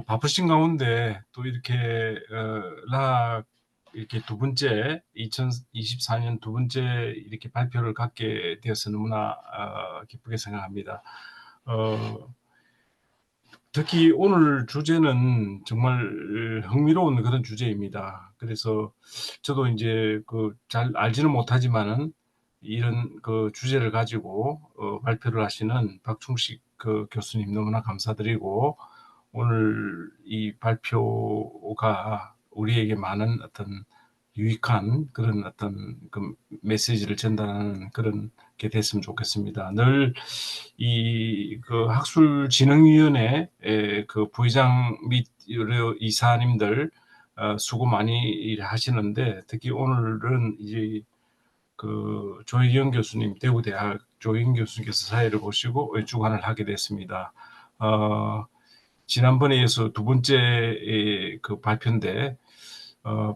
바쁘신 가운데 또 이렇게 락 이렇게 두 번째 2024년 두 번째 이렇게 발표를 갖게 되어서 너무나 기쁘게 생각합니다. 특히 오늘 주제는 정말 흥미로운 그런 주제입니다. 그래서 저도 이제 잘 알지는 못하지만은 이런 주제를 가지고 발표를 하시는 박충식 교수님 너무나 감사드리고, 오늘 이 발표가 우리에게 많은 어떤 유익한 그런 어떤 메시지를 전달하는 그런 게 됐으면 좋겠습니다. 늘 이 학술진흥위원회 부의장 및 여러 이사님들 수고 많이 하시는데, 특히 오늘은 이제 조희경 교수님, 대구대학 조희경 교수님께서 사회를 보시고 주관을 하게 됐습니다. 지난번에 이어서 두 번째 발표인데,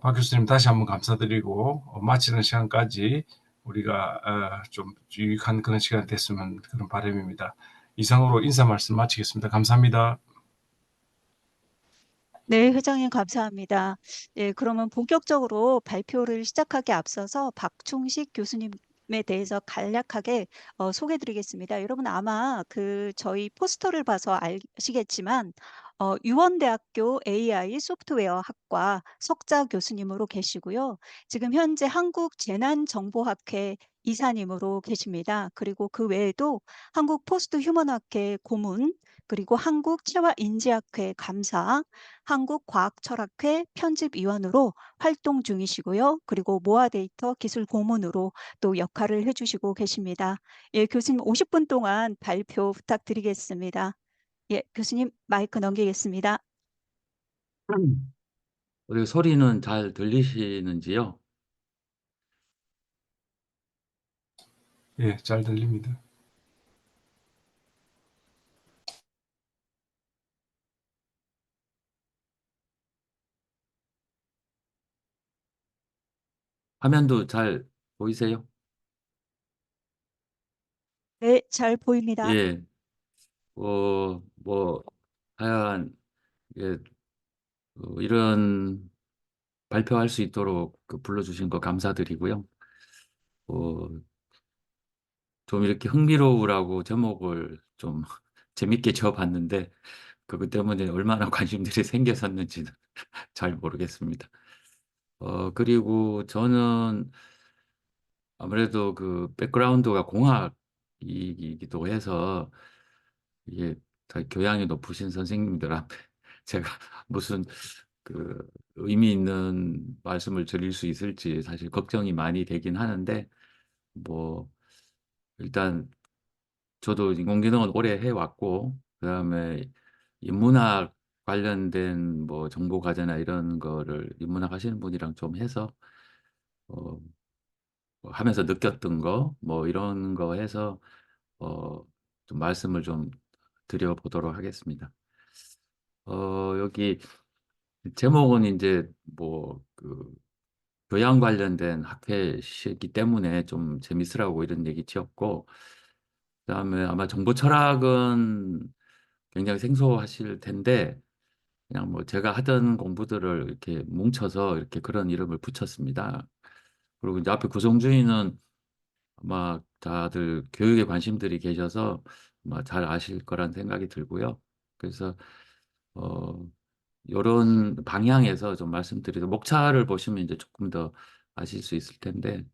박 교수님 다시 한번 감사드리고, 마치는 시간까지 우리가 좀 유익한 그런 시간이 됐으면 그런 바람입니다. 이상으로 인사 말씀 마치겠습니다. 감사합니다. 네, 회장님 감사합니다. 예, 그러면 본격적으로 발표를 시작하기 앞서서 박충식 교수님에 대해서 간략하게 소개드리겠습니다. 여러분 아마 저희 포스터를 봐서 아시겠지만 유원대학교 AI 소프트웨어 학과 석자 교수님으로 계시고요. 지금 현재 한국재난정보학회 이사님으로 계십니다. 그리고 그 외에도 한국포스트휴먼학회 고문, 그리고 한국체화인지학회 감사, 한국과학철학회 편집위원으로 활동 중이시고요. 그리고 모아데이터 기술 고문으로 또 역할을 해주시고 계십니다. 예, 교수님 50분 동안 발표 부탁드리겠습니다. 예, 교수님 마이크 넘기겠습니다. 우리 소리는 잘 들리시는지요? 예, 잘 들립니다. 화면도 잘 보이세요? 네, 잘 보입니다. 예, 하여간, 예, 이런 발표할 수 있도록 불러주신 거 감사드리고요. 어, 좀 이렇게 흥미로우라고 제목을 좀 재밌게 지어봤는데, 그것 때문에 얼마나 관심들이 생겼었는지는 잘 모르겠습니다. 그리고 저는 아무래도 백그라운드가 공학이기도 해서, 이게 다 교양이 높으신 선생님들 앞에 제가 무슨 의미 있는 말씀을 드릴 수 있을지 사실 걱정이 많이 되긴 하는데, 뭐 일단 저도 인공지능은 오래 해왔고, 그다음에 인문학 관련된 뭐 정보 과제나 이런 거를 인문학 하시는 분이랑 좀 해서 어, 하면서 느꼈던 거 뭐 이런 거 해서 좀 말씀을 좀 드려보도록 하겠습니다. 여기 제목은 이제 교양 관련된 학회시기 때문에 좀 재밌으라고 이런 얘기 지었고, 그다음에 아마 정보 철학은 굉장히 생소하실 텐데, 그냥 뭐 제가 하던 공부들을 이렇게 뭉쳐서 이렇게 그런 이름을 붙였습니다. 그리고 이제 앞에 구성주의는 아마 다들 교육에 관심들이 계셔서 아마 잘 아실 거란 생각이 들고요. 그래서 어, 이런 방향에서 좀 말씀드리도, 목차를 보시면 이제 조금 더 아실 수 있을 텐데,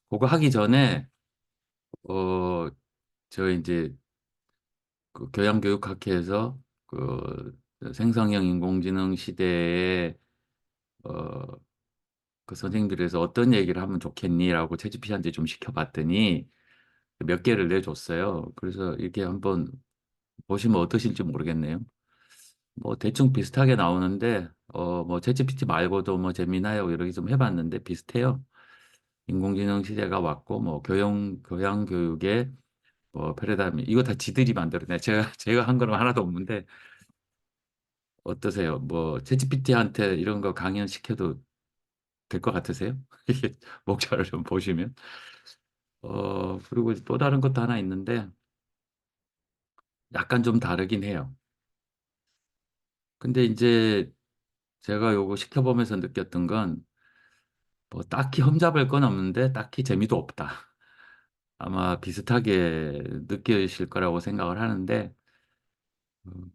그거 하기 전에 저 이제 교양교육학회에서 생성형 인공지능 시대에 어, 선생님들에서 어떤 얘기를 하면 좋겠니라고 채찌피티한테 좀 시켜봤더니 몇 개를 내줬어요. 그래서 이렇게 한번 보시면 어떠실지 모르겠네요. 뭐 대충 비슷하게 나오는데 뭐 챗GPT 말고도 뭐 재미나요 이렇게 좀 해봤는데 비슷해요. 인공지능 시대가 왔고 뭐 교양 교육의 뭐 패러다임, 이거 다 지들이 만들어내. 제가 한 거는 하나도 없는데 어떠세요? 뭐 챗GPT한테 이런 거 강연시켜도 될 것 같으세요? 이게 목차를 좀 보시면. 그리고 또 다른 것도 하나 있는데 약간 좀 다르긴 해요. 근데 이제 제가 요거 시켜보면서 느꼈던 건 뭐 딱히 흠잡을 건 없는데 딱히 재미도 없다. 아마 비슷하게 느끼실 거라고 생각을 하는데 음,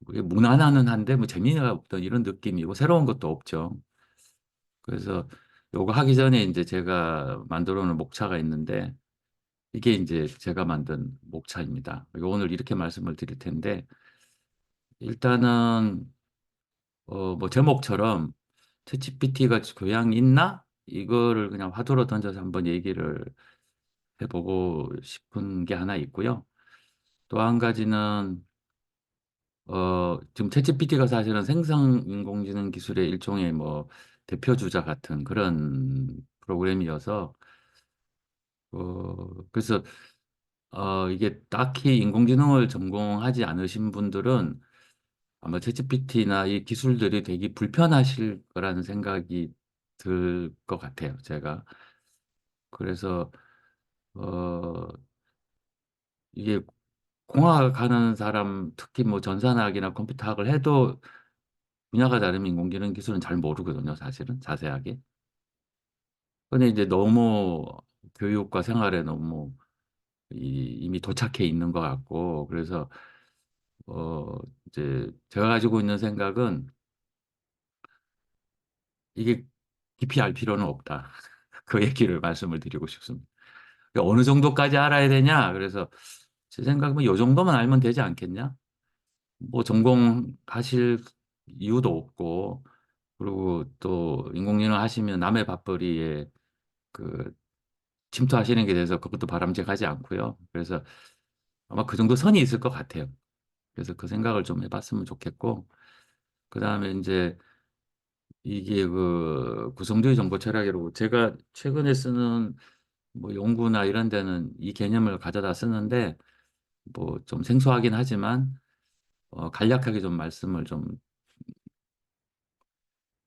그게 무난하는 한데 뭐 재미가 없던 이런 느낌이고 새로운 것도 없죠. 그래서 요거 하기 전에 이제 제가 만들어 놓은 목차가 있는데 이게 이제 제가 만든 목차입니다. 오늘 이렇게 말씀을 드릴 텐데 일단은 뭐 제목처럼 챗GPT가 교양이 있나? 이거를 그냥 화두로 던져서 한번 얘기를 해보고 싶은 게 하나 있고요. 또 한 가지는 지금 챗GPT가 사실은 생성 인공지능 기술의 일종의 뭐 대표주자 같은 그런 프로그램이어서 그래서 이게 딱히 인공지능을 전공하지 않으신 분들은 아마 챗GPT나 이 기술들이 되게 불편하실 거라는 생각이 들 것 같아요, 제가. 그래서 어, 이게 공학을 하는 사람, 특히 뭐 전산학이나 컴퓨터학을 해도 분야가 다르면 인공지능 기술은 잘 모르거든요, 사실은 자세하게. 근데 이제 너무 교육과 생활에 너무 이미 도착해 있는 것 같고, 그래서 어, 이제 제가 가지고 있는 생각은 이게 깊이 알 필요는 없다. 그 얘기를 말씀을 드리고 싶습니다. 그러니까 어느 정도까지 알아야 되냐? 그래서 제 생각은 요 정도만 알면 되지 않겠냐? 뭐 전공하실 이유도 없고, 그리고 또 인공지능 하시면 남의 밥벌이에 그 침투하시는 게 돼서 그것도 바람직하지 않고요. 그래서 아마 그 정도 선이 있을 것 같아요. 그래서 그 생각을 좀 해봤으면 좋겠고, 그 다음에 이제 이게 그 구성주의 정보 철학이라고 제가 최근에 쓰는 뭐 연구나 이런 데는 이 개념을 가져다 쓰는데 뭐 좀 생소하긴 하지만 간략하게 좀 말씀을 좀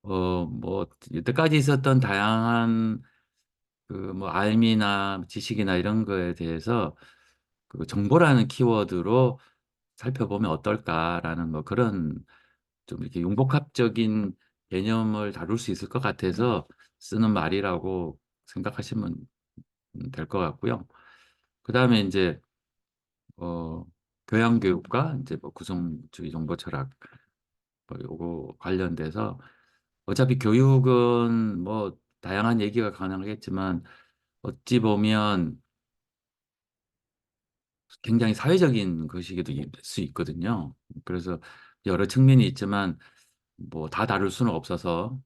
뭐 여태까지 있었던 다양한 그 뭐 알미나 지식이나 이런 거에 대해서 그 정보라는 키워드로 살펴보면 어떨까라는 뭐 그런 좀 이렇게 융복합적인 개념을 다룰 수 있을 것 같아서 쓰는 말이라고 생각하시면 될 것 같고요. 그다음에 이제 어 교양교육과 이제 뭐 구성주의 정보 철학 뭐 요거 관련돼서 어차피 교육은 뭐 다양한 얘기가 가능하겠지만 어찌 보면 굉장히 사회적인 것이기도 될 수 있거든요. 그래서 여러 측면이 있지만 뭐 다 다룰 수는 없어서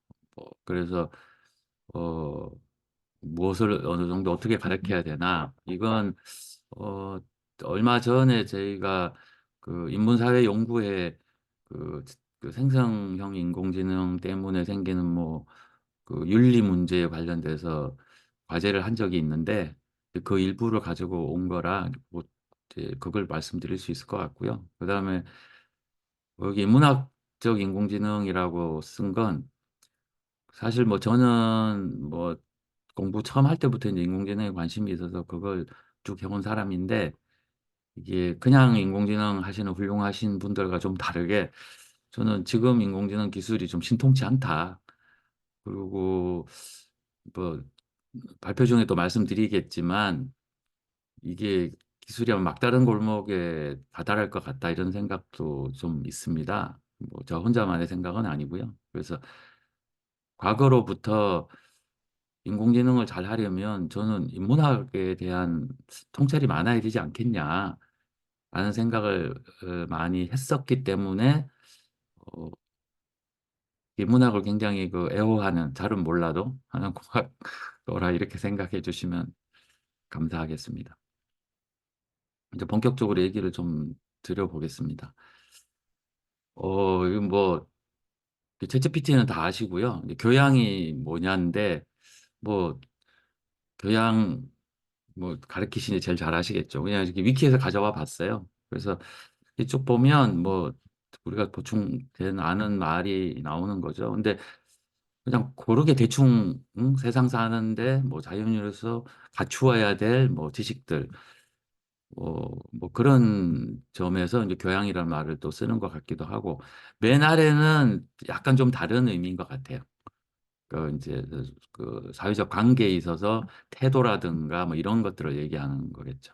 그래서 어 무엇을 어느 정도 어떻게 가르쳐야 되나 이건 어 얼마 전에 저희가 그 인문사회 연구회 그, 그 생성형 인공지능 때문에 생기는 뭐 그 윤리 문제에 관련돼서 과제를 한 적이 있는데 그 일부를 가지고 온 거라 뭐 이제 그걸 말씀드릴 수 있을 것 같고요. 그다음에 여기 인문학적 인공지능이라고 쓴 건 사실 뭐 저는 뭐 공부 처음 할 때부터 이제 인공지능에 관심이 있어서 그걸 쭉 해온 사람인데 이게 그냥 인공지능 하시는 훌륭하신 분들과 좀 다르게 저는 지금 인공지능 기술이 좀 신통치 않다. 그리고 뭐 발표 중에 또 말씀드리겠지만 이게 기술이 아마 막다른 골목에 다다를 것 같다 이런 생각도 좀 있습니다. 뭐 저 혼자만의 생각은 아니고요. 그래서 과거로부터 인공지능을 잘 하려면 저는 인문학에 대한 통찰이 많아야 되지 않겠냐 라는 생각을 많이 했었기 때문에 어, 인문학을 굉장히 그 애호하는 잘은 몰라도 하는 공학도라 이렇게 생각해 주시면 감사하겠습니다. 이제 본격적으로 얘기를 좀 드려보겠습니다. 이건 뭐 챗GPT는 다 아시고요. 이제 교양이 뭐냐인데 뭐 교양 뭐 가르치시니 제일 잘 아시겠죠. 그냥 이렇게 위키에서 가져와 봤어요. 그래서 이쪽 보면 뭐 우리가 보충된 아는 말이 나오는 거죠. 근데 그냥 고르게 대충 세상 사는데 뭐 자연인으로서 갖추어야 될 뭐 지식들 뭐 그런 점에서 이제 교양이라는 말을 또 쓰는 것 같기도 하고, 맨 아래는 약간 좀 다른 의미인 것 같아요. 그 이제 그 사회적 관계에 있어서 태도라든가 뭐 이런 것들을 얘기하는 거겠죠.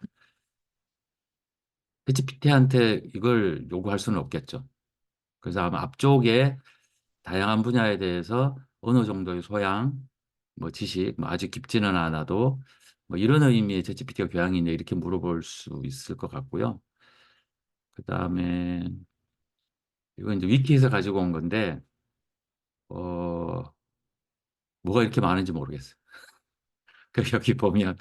챗GPT한테 이걸 요구할 수는 없겠죠. 그래서 아마 앞쪽에 다양한 분야에 대해서 어느 정도의 소양, 뭐 지식, 뭐 아주 깊지는 않아도 뭐 이런 의미의 챗GPT가 교양이 있냐 이렇게 물어볼 수 있을 것 같고요. 그다음에 이건 이제 위키에서 가지고 온 건데 어 뭐가 이렇게 많은지 모르겠어요. 그 여기 보면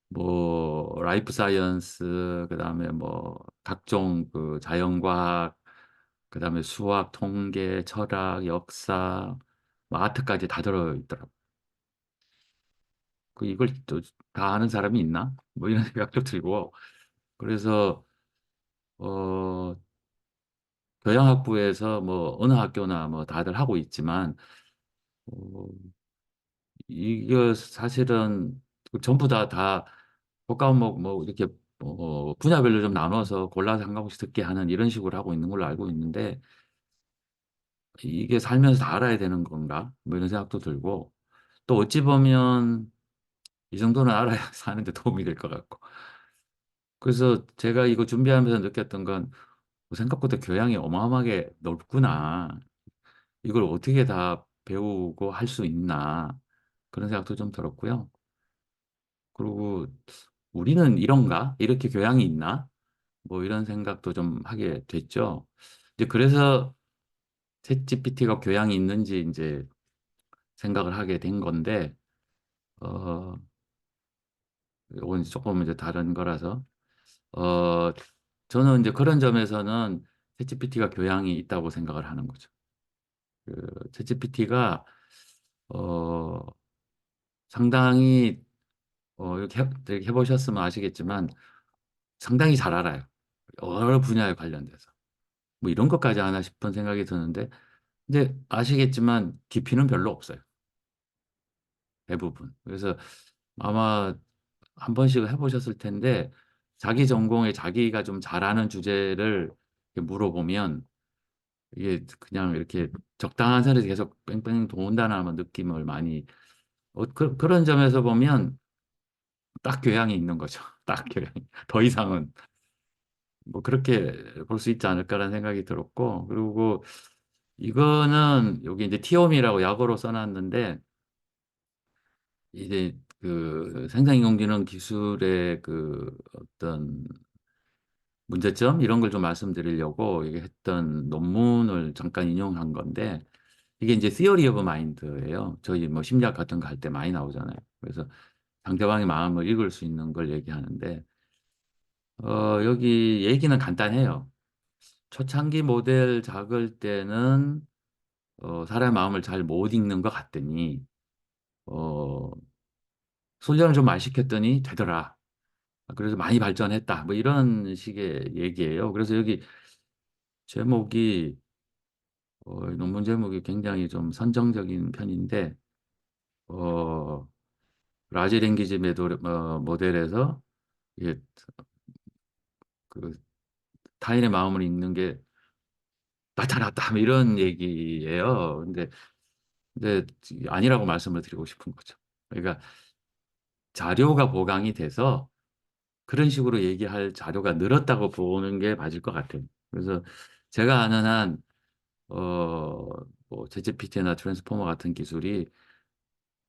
뭐 라이프 사이언스, 그다음에 뭐 각종 그 자연과학, 그다음에 수학, 통계, 철학, 역사, 뭐 아트까지 다 들어 있더라고요. 그 이걸 또 다 아는 사람이 있나? 뭐 이런 생각도 들고. 그래서 어 교양학부에서 뭐 어느 학교나 뭐 다들 하고 있지만 어 이게 사실은 전부 다 교과목 뭐 이렇게 분야별로 좀 나눠서 골라서 한 과목씩 듣게 하는 이런 식으로 하고 있는 걸로 알고 있는데, 이게 살면서 다 알아야 되는 건가? 뭐 이런 생각도 들고, 또 어찌 보면 이 정도는 알아야 사는데 도움이 될 것 같고. 그래서 제가 이거 준비하면서 느꼈던 건 생각보다 교양이 어마어마하게 넓구나. 이걸 어떻게 다 배우고 할 수 있나. 그런 생각도 좀 들었고요. 그리고 우리는 이런가? 이렇게 교양이 있나? 뭐 이런 생각도 좀 하게 됐죠. 이제 그래서 챗GPT가 교양이 있는지 이제 생각을 하게 된 건데, 어, 이건 조금 이제 다른 거라서, 어, 저는 이제 그런 점에서는 챗GPT가 교양이 있다고 생각을 하는 거죠. 그 챗GPT가 어, 상당히 이렇게 해보셨으면 아시겠지만 상당히 잘 알아요. 여러 분야에 관련돼서. 뭐 이런 것까지 하나 싶은 생각이 드는데, 근데 아시겠지만 깊이는 별로 없어요. 대부분. 그래서 아마 한 번씩 해보셨을 텐데, 자기 전공에 자기가 좀 잘하는 주제를 이렇게 물어보면 이게 그냥 이렇게 적당한 선에서 계속 뺑뺑 돈다는 느낌을 많이, 그런 점에서 보면 딱 교양이 있는 거죠. 딱 교양이. 더 이상은 뭐 그렇게 볼 수 있지 않을까라는 생각이 들었고, 그리고 이거는 여기 이제 티오미라고 약어로 써놨는데, 이제 그 생산인공지능 기술의 그 어떤 문제점 이런 걸 좀 말씀드리려고 이게 했던 논문을 잠깐 인용한 건데, 이게 이제 Theory of Mind예요. 저희 뭐 심리학 같은 거 할 때 많이 나오잖아요. 그래서 상대방의 마음을 읽을 수 있는 걸 얘기하는데, 여기 얘기는 간단해요. 초창기 모델 작을 때는 사람의 마음을 잘 못 읽는 것 같더니 어, 훈련을 좀 많이 시켰더니 되더라. 그래서 많이 발전했다. 뭐 이런 식의 얘기예요. 그래서 여기 제목이 논문 제목이 굉장히 좀 선정적인 편인데 어, 라지 랭귀지 모델에서 이게 그 타인의 마음을 읽는 게 나타났다. 뭐 이런 얘기예요. 근데 아니라고 말씀을 드리고 싶은 거죠. 그러니까 자료가 보강이 돼서 그런 식으로 얘기할 자료가 늘었다고 보는 게 맞을 것 같아요. 그래서 제가 아는 한, 뭐, 챗GPT나 트랜스포머 같은 기술이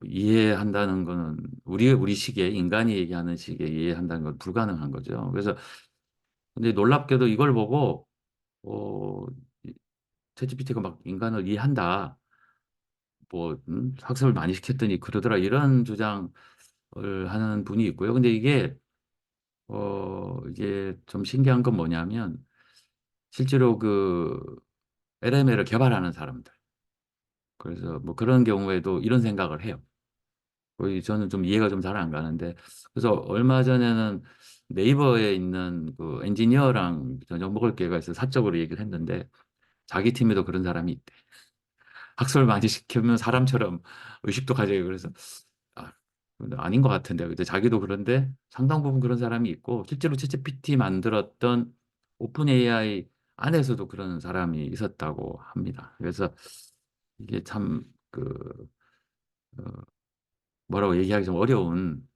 이해한다는 거는 우리 시기에, 인간이 얘기하는 시기에 이해한다는 건 불가능한 거죠. 그래서, 근데 놀랍게도 이걸 보고, 어, 챗GPT가 막 인간을 이해한다. 뭐, 학습을 많이 시켰더니 그러더라. 이런 주장을 하는 분이 있고요. 근데 이게 좀 신기한 건 뭐냐면, 실제로 그 LML을 개발하는 사람들. 그래서 뭐 그런 경우에도 이런 생각을 해요. 거의 저는 좀 이해가 좀 잘 안 가는데. 그래서 얼마 전에는 네이버에 있는 그 엔지니어랑 저녁 먹을 기회가 있어서 사적으로 얘기를 했는데 자기 팀에도 그런 사람이 있대. 학습을 많이 시키면 사람처럼 의식도 가져요. 그래서 아, 근데 아닌 것 같은데. 근데 자기도 그런데 상당 부분 그런 사람이 있고 실제로 챗GPT 만들었던 오픈 AI 안에서도 그런 사람이 있었다고 합니다. 그래서 이게 참 어, 뭐라고 얘기하기 좀 어려운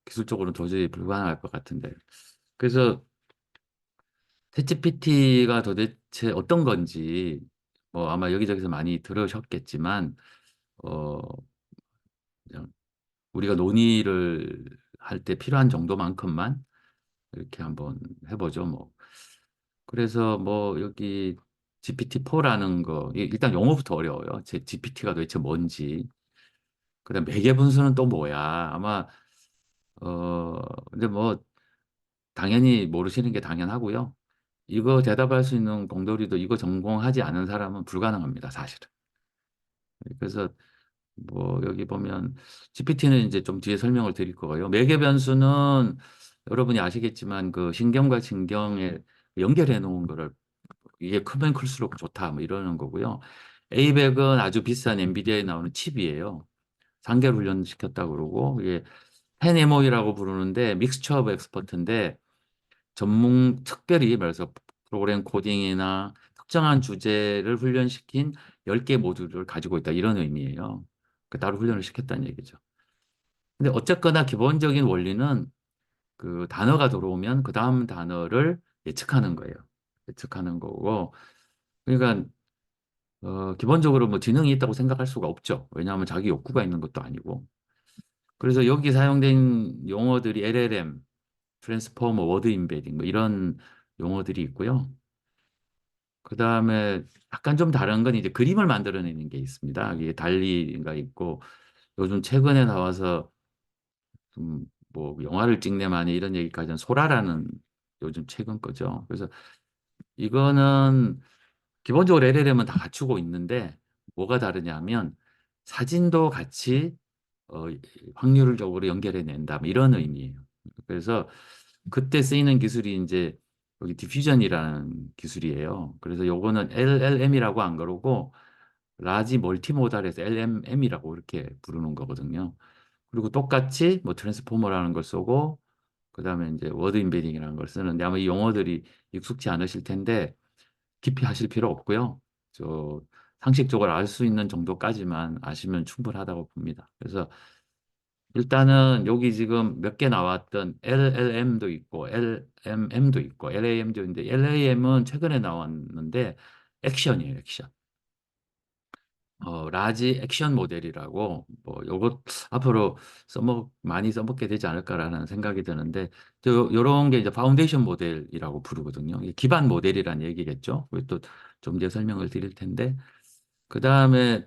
기술적으로는 도저히 불가능할 것 같은데. 그래서 챗GPT가 도대체 어떤 건지 뭐 아마 여기저기서 많이 들으셨겠지만 어 그냥 우리가 논의를 할 때 필요한 정도만큼만 이렇게 한번 해보죠. 뭐 그래서 뭐 여기 GPT-4라는 거 일단 용어부터 어려워요. 제 GPT가 도대체 뭔지. 그다음 매개 분수는 또 뭐야? 아마 근데 뭐 당연히 모르시는 게 당연하고요. 이거 대답할 수 있는 공돌이도 이거 전공하지 않은 사람은 불가능합니다, 사실은. 그래서 뭐 여기 보면 GPT는 이제 좀 뒤에 설명을 드릴 거고요. 매개 변수는 여러분이 아시겠지만 그 신경과 신경에 연결해 놓은 거를 이게 크면 클수록 좋다 뭐 이러는 거고요. A백은 아주 비싼 엔비디아에 나오는 칩이에요. 3개월 훈련시켰다고 그러고 이게 펜MO이라고 부르는데 믹스처 오브 엑스퍼트인데 특별히 말해서 프로그램 코딩이나 특정한 주제를 훈련시킨 10개 모듈을 가지고 있다 이런 의미예요. 따로 훈련을 시켰다는 얘기죠. 근데 어쨌거나 기본적인 원리는 그 단어가 들어오면 그 다음 단어를 예측하는 거예요. 예측하는 거고. 그러니까 기본적으로 뭐 지능이 있다고 생각할 수가 없죠. 왜냐하면 자기 욕구가 있는 것도 아니고. 그래서 여기 사용된 용어들이 LLM, 트랜스포머, 워드 임베딩 뭐 이런 용어들이 있고요. 그 다음에 약간 좀 다른 건 이제 그림을 만들어내는 게 있습니다. 이게 달리가 있고 요즘 최근에 나와서 뭐 영화를 찍네마니 이런 얘기까지는 소라라는 요즘 최근 거죠. 그래서 이거는 기본적으로 LLM은 다 갖추고 있는데 뭐가 다르냐면 사진도 같이 어, 확률적으로 연결해 낸다 뭐 이런 의미예요. 그래서 그때 쓰이는 기술이 이제 여기 디퓨전이라는 기술이에요. 그래서 요거는 LLM이라고 안 그러고 라지 멀티모달에서 LMM이라고 이렇게 부르는 거거든요. 그리고 똑같이 뭐 트랜스포머라는 걸 쓰고 그다음에 이제 워드 임베딩이라는 걸 쓰는데 아마 이 용어들이 익숙치 않으실 텐데 깊이 하실 필요 없고요. 저 상식적으로 알 수 있는 정도까지만 아시면 충분하다고 봅니다. 그래서 일단은 여기 지금 몇 개 나왔던 LLM도 있고 LMM도 있고 LAM도 있는데 LAM은 최근에 나왔는데 액션이에요, 액션. 라지 액션 모델이라고 뭐 요것 앞으로 많이 써먹게 되지 않을까라는 생각이 드는데 요런 게 이제 파운데이션 모델이라고 부르거든요. 이게 기반 모델이란 얘기겠죠. 또 좀 뒤에 설명을 드릴 텐데 그다음에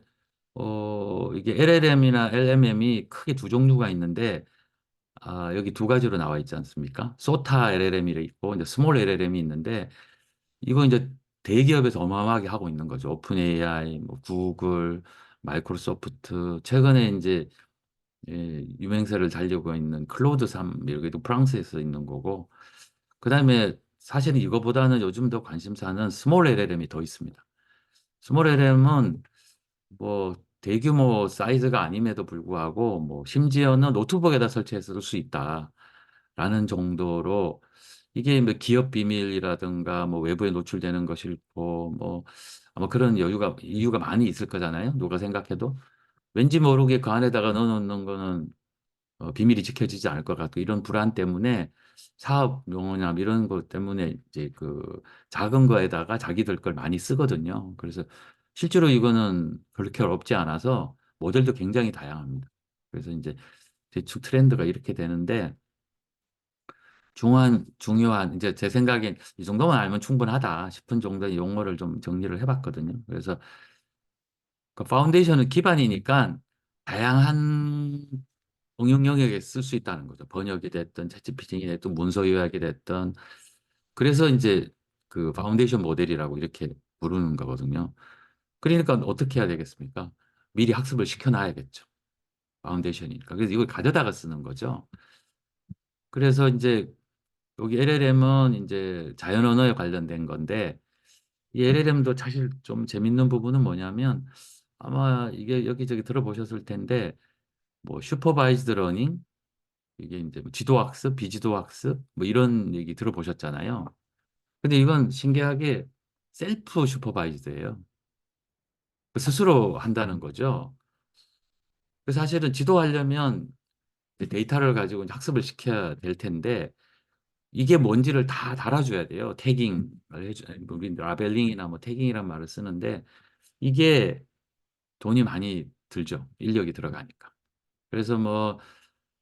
이게 LLM이나 LMM이 크게 두 종류가 있는데 여기 두 가지로 나와 있지 않습니까? 소타 LLM이 있고 이제 스몰 LLM이 있는데 이거 이제 대기업에서 어마어마하게 하고 있는 거죠. 오픈 AI, 뭐 구글, 마이크로소프트, 최근에 이제 유명세를 달리고 있는 클로드 3 여기도 프랑스에서 있는 거고, 그다음에 사실은 이거보다는 요즘 더 관심사는 스몰 LLM이 더 있습니다. 스몰 LLM은 뭐 대규모 사이즈가 아님에도 불구하고 뭐 심지어는 노트북에다 설치해서 쓸 수 있다라는 정도로 이게 뭐 기업 비밀이라든가 뭐 외부에 노출되는 거 싫고 뭐 아마 그런 이유가 많이 있을 거잖아요. 누가 생각해도 왠지 모르게 그 안에다가 넣어놓는 거는 비밀이 지켜지지 않을 것 같고 이런 불안 때문에 사업 용어나 이런 것 때문에 이제 그 작은 거에다가 자기들 걸 많이 쓰거든요. 그래서 실제로 이거는 그렇게 어렵지 않아서 모델도 굉장히 다양합니다. 그래서 이제 대충 트렌드가 이렇게 되는데 중요한 이제 제 생각엔 이 정도만 알면 충분하다 싶은 정도의 용어를 좀 정리를 해봤거든요. 그래서 그 파운데이션은 기반이니까 다양한 응용 영역에 쓸 수 있다는 거죠. 번역이 됐든 챗GPT이 됐든 문서 요약이 됐든 그래서 이제 그 파운데이션 모델이라고 이렇게 부르는 거거든요. 그러니까 어떻게 해야 되겠습니까? 미리 학습을 시켜놔야겠죠. 파운데이션이니까. 그래서 이걸 가져다가 쓰는 거죠. 그래서 이제 여기 LLM은 이제 자연 언어에 관련된 건데 이 LLM도 사실 좀 재밌는 부분은 뭐냐면 아마 이게 여기저기 들어보셨을 텐데 뭐 슈퍼바이즈드 러닝, 이게 이제 뭐 지도학습, 비지도학습 뭐 이런 얘기 들어보셨잖아요. 근데 이건 신기하게 셀프 슈퍼바이즈드예요. 스스로 한다는 거죠. 그래서 사실은 지도하려면 데이터를 가지고 이제 학습을 시켜야 될 텐데 이게 뭔지를 다 달아줘야 돼요. 태깅을 해줘. 우리 라벨링이나 뭐 태깅이란 말을 쓰는데 이게 돈이 많이 들죠. 인력이 들어가니까. 그래서 뭐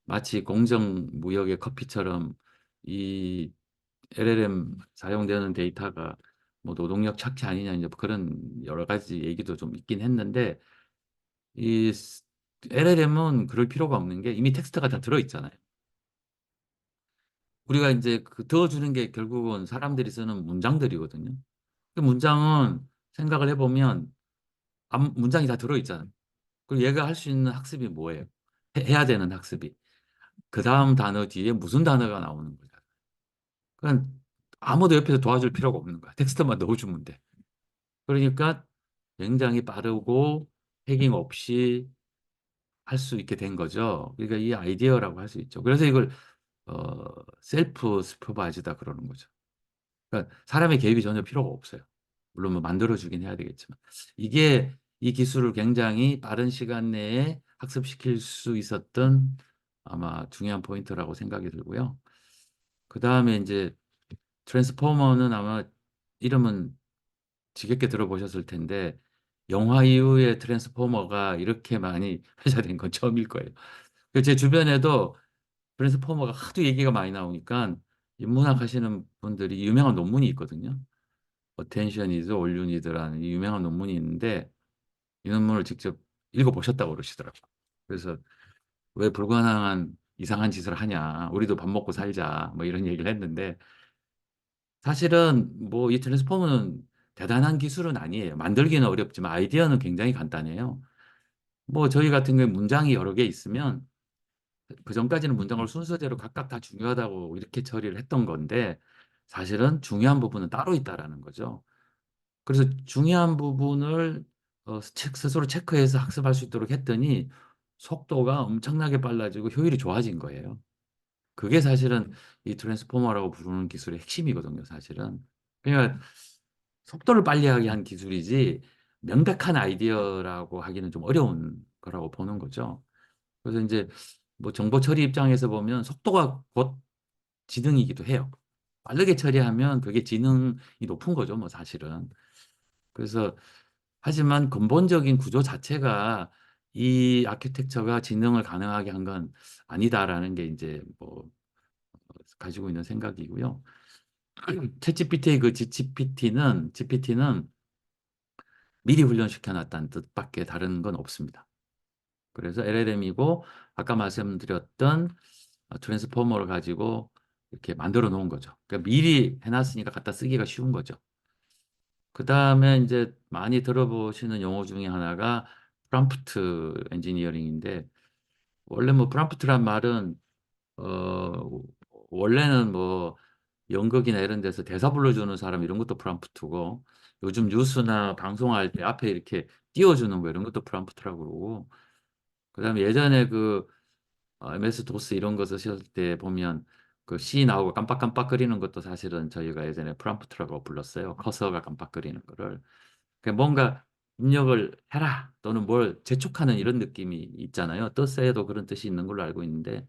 마치 공정무역의 커피처럼 이 LLM 사용되는 데이터가 뭐 노동력 착취 아니냐 이제 그런 여러 가지 얘기도 좀 있긴 했는데 이 LLM은 그럴 필요가 없는 게 이미 텍스트가 다 들어있잖아요. 우리가 이제 그 넣어주는 게 결국은 사람들이 쓰는 문장들이거든요. 그 문장은 생각을 해보면 문장이 다 들어있잖아요. 그리고 얘가 할 수 있는 학습이 뭐예요? 해야 되는 학습이. 그 다음 단어 뒤에 무슨 단어가 나오는 거야. 그러니까 아무도 옆에서 도와줄 필요가 없는 거야. 텍스트만 넣어주면 돼. 그러니까 굉장히 빠르고 해깅 없이 할 수 있게 된 거죠. 그러니까 이 아이디어라고 할 수 있죠. 그래서 이걸 셀프 슈퍼바이즈다 그러는 거죠. 그러니까 사람의 개입이 전혀 필요가 없어요. 물론 뭐 만들어주긴 해야 되겠지만 이게 이 기술을 굉장히 빠른 시간 내에 학습시킬 수 있었던 아마 중요한 포인트라고 생각이 들고요. 그 다음에 이제 트랜스포머는 아마 이름은 지겹게 들어보셨을 텐데 영화 이후에 트랜스포머가 이렇게 많이 회자된 건 처음일 거예요. 제 주변에도 트랜스포머가 하도 얘기가 많이 나오니까 인문학 하시는 분들이 유명한 논문이 있거든요. Attention is all you need라는 이 유명한 논문이 있는데 이 논문을 직접 읽어보셨다고 그러시더라고요. 그래서 왜 불가능한 이상한 짓을 하냐. 우리도 밥 먹고 살자. 뭐 이런 얘기를 했는데 사실은 뭐 이 트랜스포머는 대단한 기술은 아니에요. 만들기는 어렵지만 아이디어는 굉장히 간단해요. 뭐 저희 같은 경우에 문장이 여러 개 있으면 그 전까지는 문장을 순서대로 각각 다 중요하다고 이렇게 처리를 했던 건데 사실은 중요한 부분은 따로 있다라는 거죠. 그래서 중요한 부분을 스스로 체크해서 학습할 수 있도록 했더니 속도가 엄청나게 빨라지고 효율이 좋아진 거예요. 그게 사실은 이 트랜스포머라고 부르는 기술의 핵심이거든요, 사실은. 그러니까 속도를 빨리 하게 한 기술이지 명백한 아이디어라고 하기는 좀 어려운 거라고 보는 거죠. 그래서 이제 뭐 정보 처리 입장에서 보면 속도가 곧 지능이기도 해요. 빠르게 처리하면 그게 지능이 높은 거죠, 뭐 사실은. 그래서 하지만 근본적인 구조 자체가 이 아키텍처가 지능을 가능하게 한 건 아니다라는 게 이제 뭐 가지고 있는 생각이고요. 챗GPT의 그 GPT는 미리 훈련시켜 놨다는 뜻밖에 다른 건 없습니다. 그래서 LLM이고 아까 말씀드렸던 트랜스포머를 가지고 이렇게 만들어 놓은 거죠. 그러니까 미리 해놨으니까 갖다 쓰기가 쉬운 거죠. 그 다음에 이제 많이 들어보시는 용어 중에 하나가 프롬프트 엔지니어링인데 원래 뭐 프롬프트란 말은 어 원래는 뭐 연극이나 이런 데서 대사 불러주는 사람 이런 것도 프롬프트고 요즘 뉴스나 방송할 때 앞에 이렇게 띄워주는 거 이런 것도 프롬프트라고 그러고 그다음에 예전에 그 MS 도스 이런 거 쓰실 때 보면 그 C 나오고 깜빡깜빡거리는 것도 사실은 저희가 예전에 프롬프트라고 불렀어요. 커서가 깜빡거리는 거를. 그러니까 뭔가 입력을 해라 또는 뭘 재촉하는 이런 느낌이 있잖아요. 뜻에도 그런 뜻이 있는 걸로 알고 있는데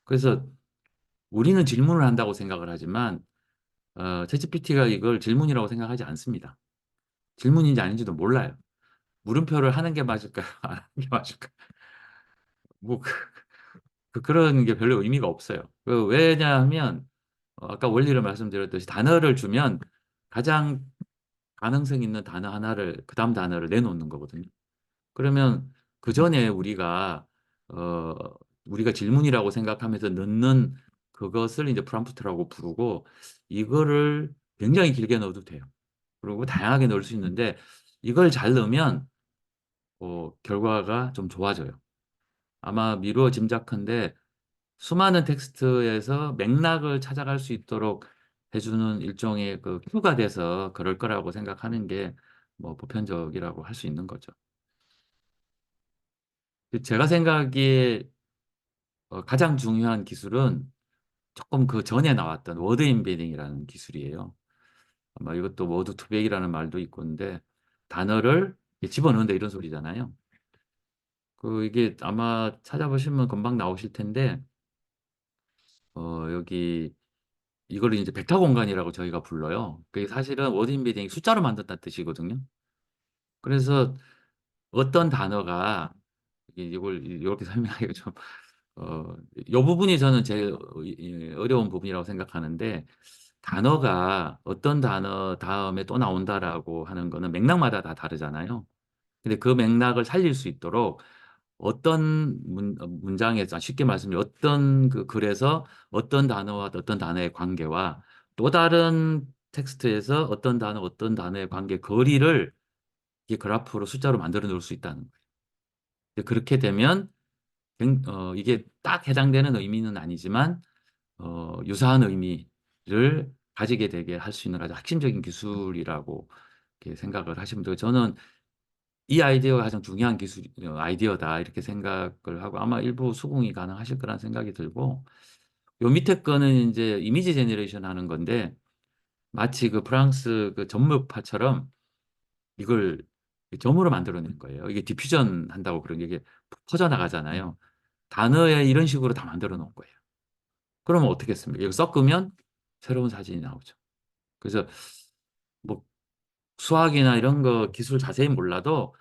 그래서 우리는 질문을 한다고 생각을 하지만 챗GPT가 이걸 질문이라고 생각하지 않습니다. 질문인지 아닌지도 몰라요. 물음표를 하는 게 맞을까요? 안 하는 게 맞을까요? 뭐 그런 게 별로 의미가 없어요. 왜냐하면 아까 원리를 말씀드렸듯이 단어를 주면 가장 가능성 있는 단어 하나를 그 다음 단어를 내놓는 거거든요. 그러면 그 전에 어, 우리가 질문이라고 생각하면서 넣는 그것을 이제 프롬프트라고 부르고 이거를 굉장히 길게 넣어도 돼요. 그리고 다양하게 넣을 수 있는데 이걸 잘 넣으면 결과가 좀 좋아져요. 아마 미루어 짐작컨대 수많은 텍스트에서 맥락을 찾아갈 수 있도록 해주는 일종의 그 큐가 돼서 그럴 거라고 생각하는 게 뭐 보편적이라고 할 수 있는 거죠. 제가 생각하기에 가장 중요한 기술은 조금 그 전에 나왔던 워드 임베딩이라는 기술이에요. 아마 이것도 워드 투백이라는 말도 있고 있는데 단어를 집어넣는다 이런 소리잖아요. 이게 아마 찾아보시면 금방 나오실 텐데 여기 이걸 이제 벡터 공간이라고 저희가 불러요. 그게 사실은 워드 임베딩이 숫자로 만든다는 뜻이거든요. 그래서 어떤 단어가 이걸 이렇게 설명하기가 좀 요 부분이 저는 제일 어려운 부분이라고 생각하는데 단어가 어떤 단어 다음에 또 나온다라고 하는 거는 맥락마다 다 다르잖아요. 근데 그 맥락을 살릴 수 있도록 어떤 문장에서 쉽게 말씀드리면 어떤 그 글에서 어떤 단어와 어떤 단어의 관계와 또 다른 텍스트에서 어떤 단어 어떤 단어의 관계 거리를 이게 그래프로 숫자로 만들어 놓을 수 있다는 거예요. 그렇게 되면 이게 딱 해당되는 의미는 아니지만 유사한 의미를 가지게 되게 할 수 있는 아주 핵심적인 기술이라고 이렇게 생각을 하시면 되고 저는 이 아이디어가 가장 중요한 아이디어다 이렇게 생각을 하고 아마 일부 수긍이 가능하실 거라는 생각이 들고 요 밑에 거는 이제 이미지 제너레이션 하는 건데 마치 그 프랑스 그 전무파처럼 이걸 점으로 만들어낸 거예요. 이게 디퓨전 한다고 그런 게 이게 퍼져나가잖아요. 단어에 이런 식으로 다 만들어 놓은 거예요. 그러면 어떻겠습니까? 이거 섞으면 새로운 사진이 나오죠. 그래서 뭐 수학이나 이런 거 기술 자세히 몰라도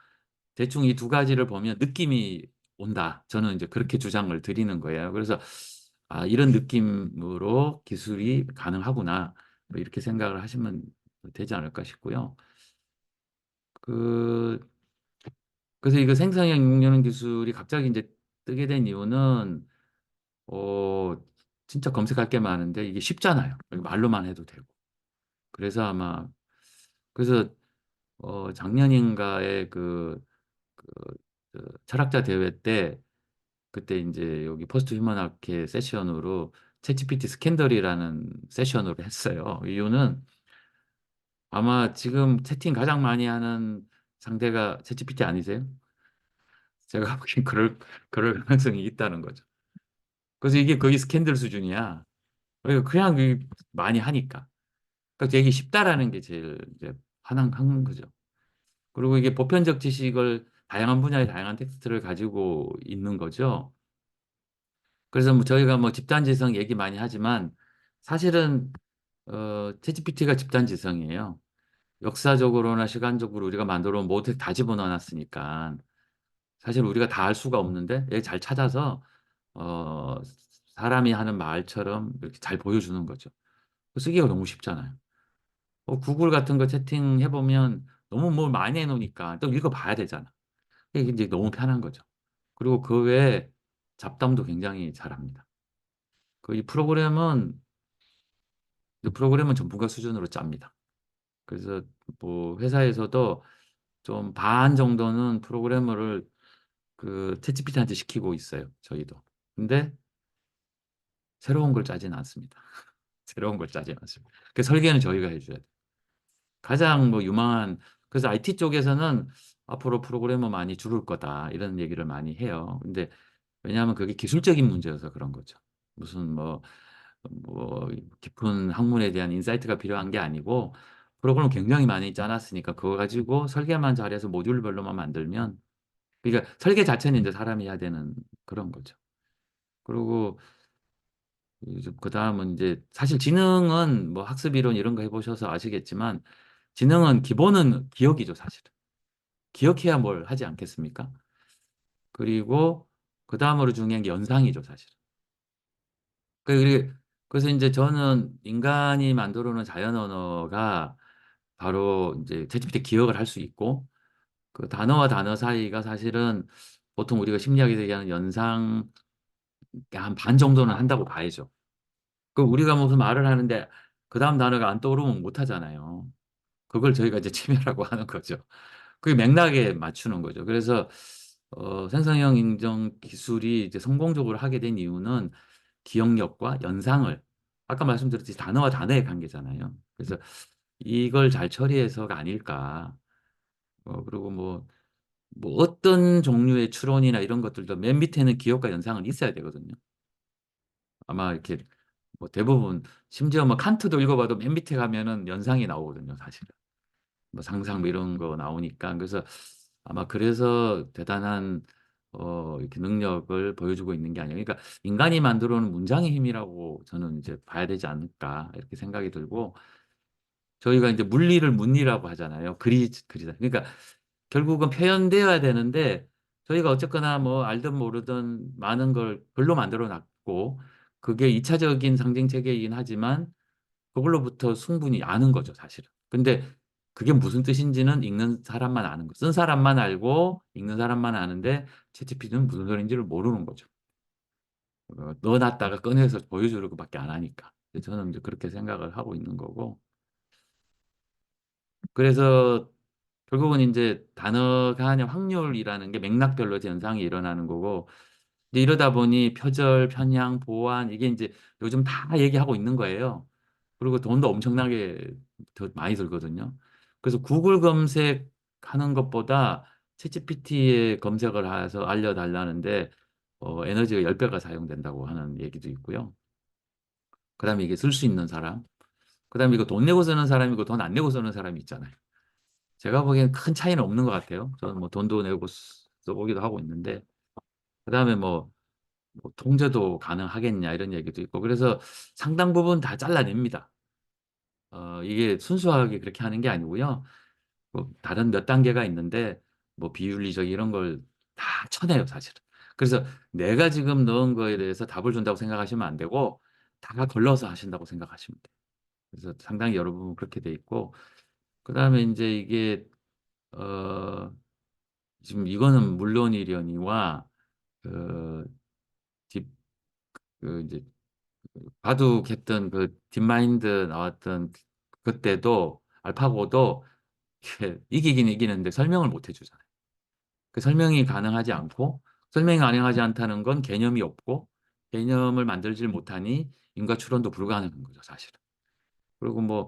대충 이 두 가지를 보면 느낌이 온다. 저는 이제 그렇게 주장을 드리는 거예요. 그래서 이런 느낌으로 기술이 가능하구나. 뭐 이렇게 생각을 하시면 되지 않을까 싶고요. 그 그래서 이거 생성형 인공지능 기술이 갑자기 이제 뜨게 된 이유는 어 진짜 검색할 게 많은데 이게 쉽잖아요. 말로만 해도 되고. 그래서 아마 그래서 작년인가에 그, 철학자 대회 때 그때 이제 여기 포스트 휴먼학회 세션으로 챗GPT 스캔들이라는 세션으로 했어요. 이유는 아마 지금 채팅 가장 많이 하는 상대가 챗GPT 아니세요? 제가 보기엔 그럴 가능성이 있다는 거죠. 그래서 이게 거의 스캔들 수준이야. 그러니까 그냥 많이 하니까. 그러니까 되게 쉽다라는 게 제일 이제 한 거죠. 그리고 이게 보편적 지식을 다양한 분야의 다양한 텍스트를 가지고 있는 거죠. 그래서 뭐 저희가 뭐 집단지성 얘기 많이 하지만 사실은 챗GPT가 집단지성이에요. 역사적으로나 시간적으로 우리가 만들어 온 모두 다 집어넣어놨으니까 사실 우리가 다 알 수가 없는데 얘 잘 찾아서 어, 사람이 하는 말처럼 이렇게 잘 보여주는 거죠. 쓰기가 너무 쉽잖아요. 구글 같은 거 채팅해 보면 너무 뭘 많이 해놓으니까 또 읽어봐야 되잖아. 이게 이제 너무 편한 거죠. 그리고 그 외에 잡담도 굉장히 잘합니다. 이 프로그램은 전문가 수준으로 짭니다. 그래서 뭐 회사에서도 좀 반 정도는 프로그래머를 그 챗GPT한테 시키고 있어요. 저희도. 근데 새로운 걸 짜지는 않습니다. 새로운 걸 짜지 않습니다. 그 설계는 저희가 해줘야 돼요. 가장 뭐 유망한 그래서 IT 쪽에서는 앞으로 프로그래머 많이 줄을 거다 이런 얘기를 많이 해요. 근데 왜냐하면 그게 기술적인 문제여서 그런 거죠. 무슨 뭐 깊은 학문에 대한 인사이트가 필요한 게 아니고 프로그램 굉장히 많이 짜놨으니까 그거 가지고 설계만 잘해서 모듈별로만 만들면 그러니까 설계 자체는 이제 사람이 해야 되는 그런 거죠. 그리고 그다음은 이제 사실 지능은 뭐 학습 이론 이런 거 해보셔서 아시겠지만 지능은 기본은 기억이죠, 사실은. 기억해야 뭘 하지 않겠습니까? 그리고 그다음으로 중요한 게 연상이죠, 사실은. 그래서 이제 저는 인간이 만들어 놓은 자연 언어가 바로 이제 챗GPT 기억을 할 수 있고 그 단어와 단어 사이가 사실은 보통 우리가 심리학에서 얘기하는 연상 한 반 정도는 한다고 봐야죠. 우리가 무슨 말을 하는데 그 다음 단어가 안 떠오르면 못 하잖아요. 그걸 저희가 이제 치매라고 하는 거죠. 그게 맥락에 맞추는 거죠. 그래서 생성형 인정 기술이 이제 성공적으로 하게 된 이유는 기억력과 연상을 아까 말씀드렸듯이 단어와 단어의 관계잖아요. 그래서 이걸 잘 처리해서가 아닐까. 그리고 뭐 뭐 어떤 종류의 추론이나 이런 것들도 맨 밑에는 기억과 연상은 있어야 되거든요. 아마 이렇게 뭐 대부분 심지어 뭐 칸트도 읽어봐도 맨 밑에 가면은 연상이 나오거든요, 사실은. 뭐 상상 뭐 이런 거 나오니까. 그래서 아마 그래서 대단한 이렇게 능력을 보여주고 있는 게 아니에요. 그러니까 인간이 만들어 놓은 문장의 힘이라고 저는 이제 봐야 되지 않을까 이렇게 생각이 들고, 저희가 이제 물리를 문리라고 하잖아요. 글이다. 그러니까 결국은 표현되어야 되는데 저희가 어쨌거나 뭐 알든 모르든 많은 걸 글로 만들어 놨고, 그게 2차적인 상징 체계이긴 하지만 그걸로부터 충분히 아는 거죠, 사실은. 근데 그게 무슨 뜻인지는 읽는 사람만 아는 거. 쓴 사람만 알고 읽는 사람만 아는데 챗GPT는 무슨 소리인지를 모르는 거죠. 넣어놨다가 꺼내서 보여주는 것밖에 안 하니까. 저는 이제 그렇게 생각을 하고 있는 거고. 그래서 결국은 이제 단어 간의 확률이라는 게 맥락별로 현상이 일어나는 거고, 근데 이러다 보니 표절, 편향, 보완 이게 이제 요즘 다 얘기하고 있는 거예요. 그리고 돈도 엄청나게 더 많이 들거든요. 그래서 구글 검색하는 것보다 챗GPT에 검색을 해서 알려달라는데 에너지가 10배가 사용된다고 하는 얘기도 있고요. 그다음에 이게 쓸 수 있는 사람, 그다음에 이거 돈 내고 쓰는 사람이고 돈 안 내고 쓰는 사람이 있잖아요. 제가 보기엔 큰 차이는 없는 것 같아요. 저는 뭐 돈도 내고 써보기도 하고 있는데, 그다음에 뭐 통제도 가능하겠냐 이런 얘기도 있고, 그래서 상당 부분 다 잘라냅니다. 이게 순수하게 그렇게 하는 게 아니고요. 뭐 다른 몇 단계가 있는데 뭐 비윤리적 이런 걸 다 쳐내요, 사실은. 그래서 내가 지금 넣은 거에 대해서 답을 준다고 생각하시면 안 되고 다 걸러서 하신다고 생각하시면 돼요. 그래서 상당히 여러 부분 그렇게 돼 있고, 그다음에 이제 이게 어 지금 이거는 물론이려니와 그 딥 그 이제 바둑했던 그 딥마인드 나왔던 그때도 알파고도 이게 이기긴 이기는데 설명을 못 해주잖아요. 그 설명이 가능하지 않고, 설명이 가능하지 않다는 건 개념이 없고 개념을 만들질 못하니 인과 추론도 불가능한 거죠, 사실은. 그리고 뭐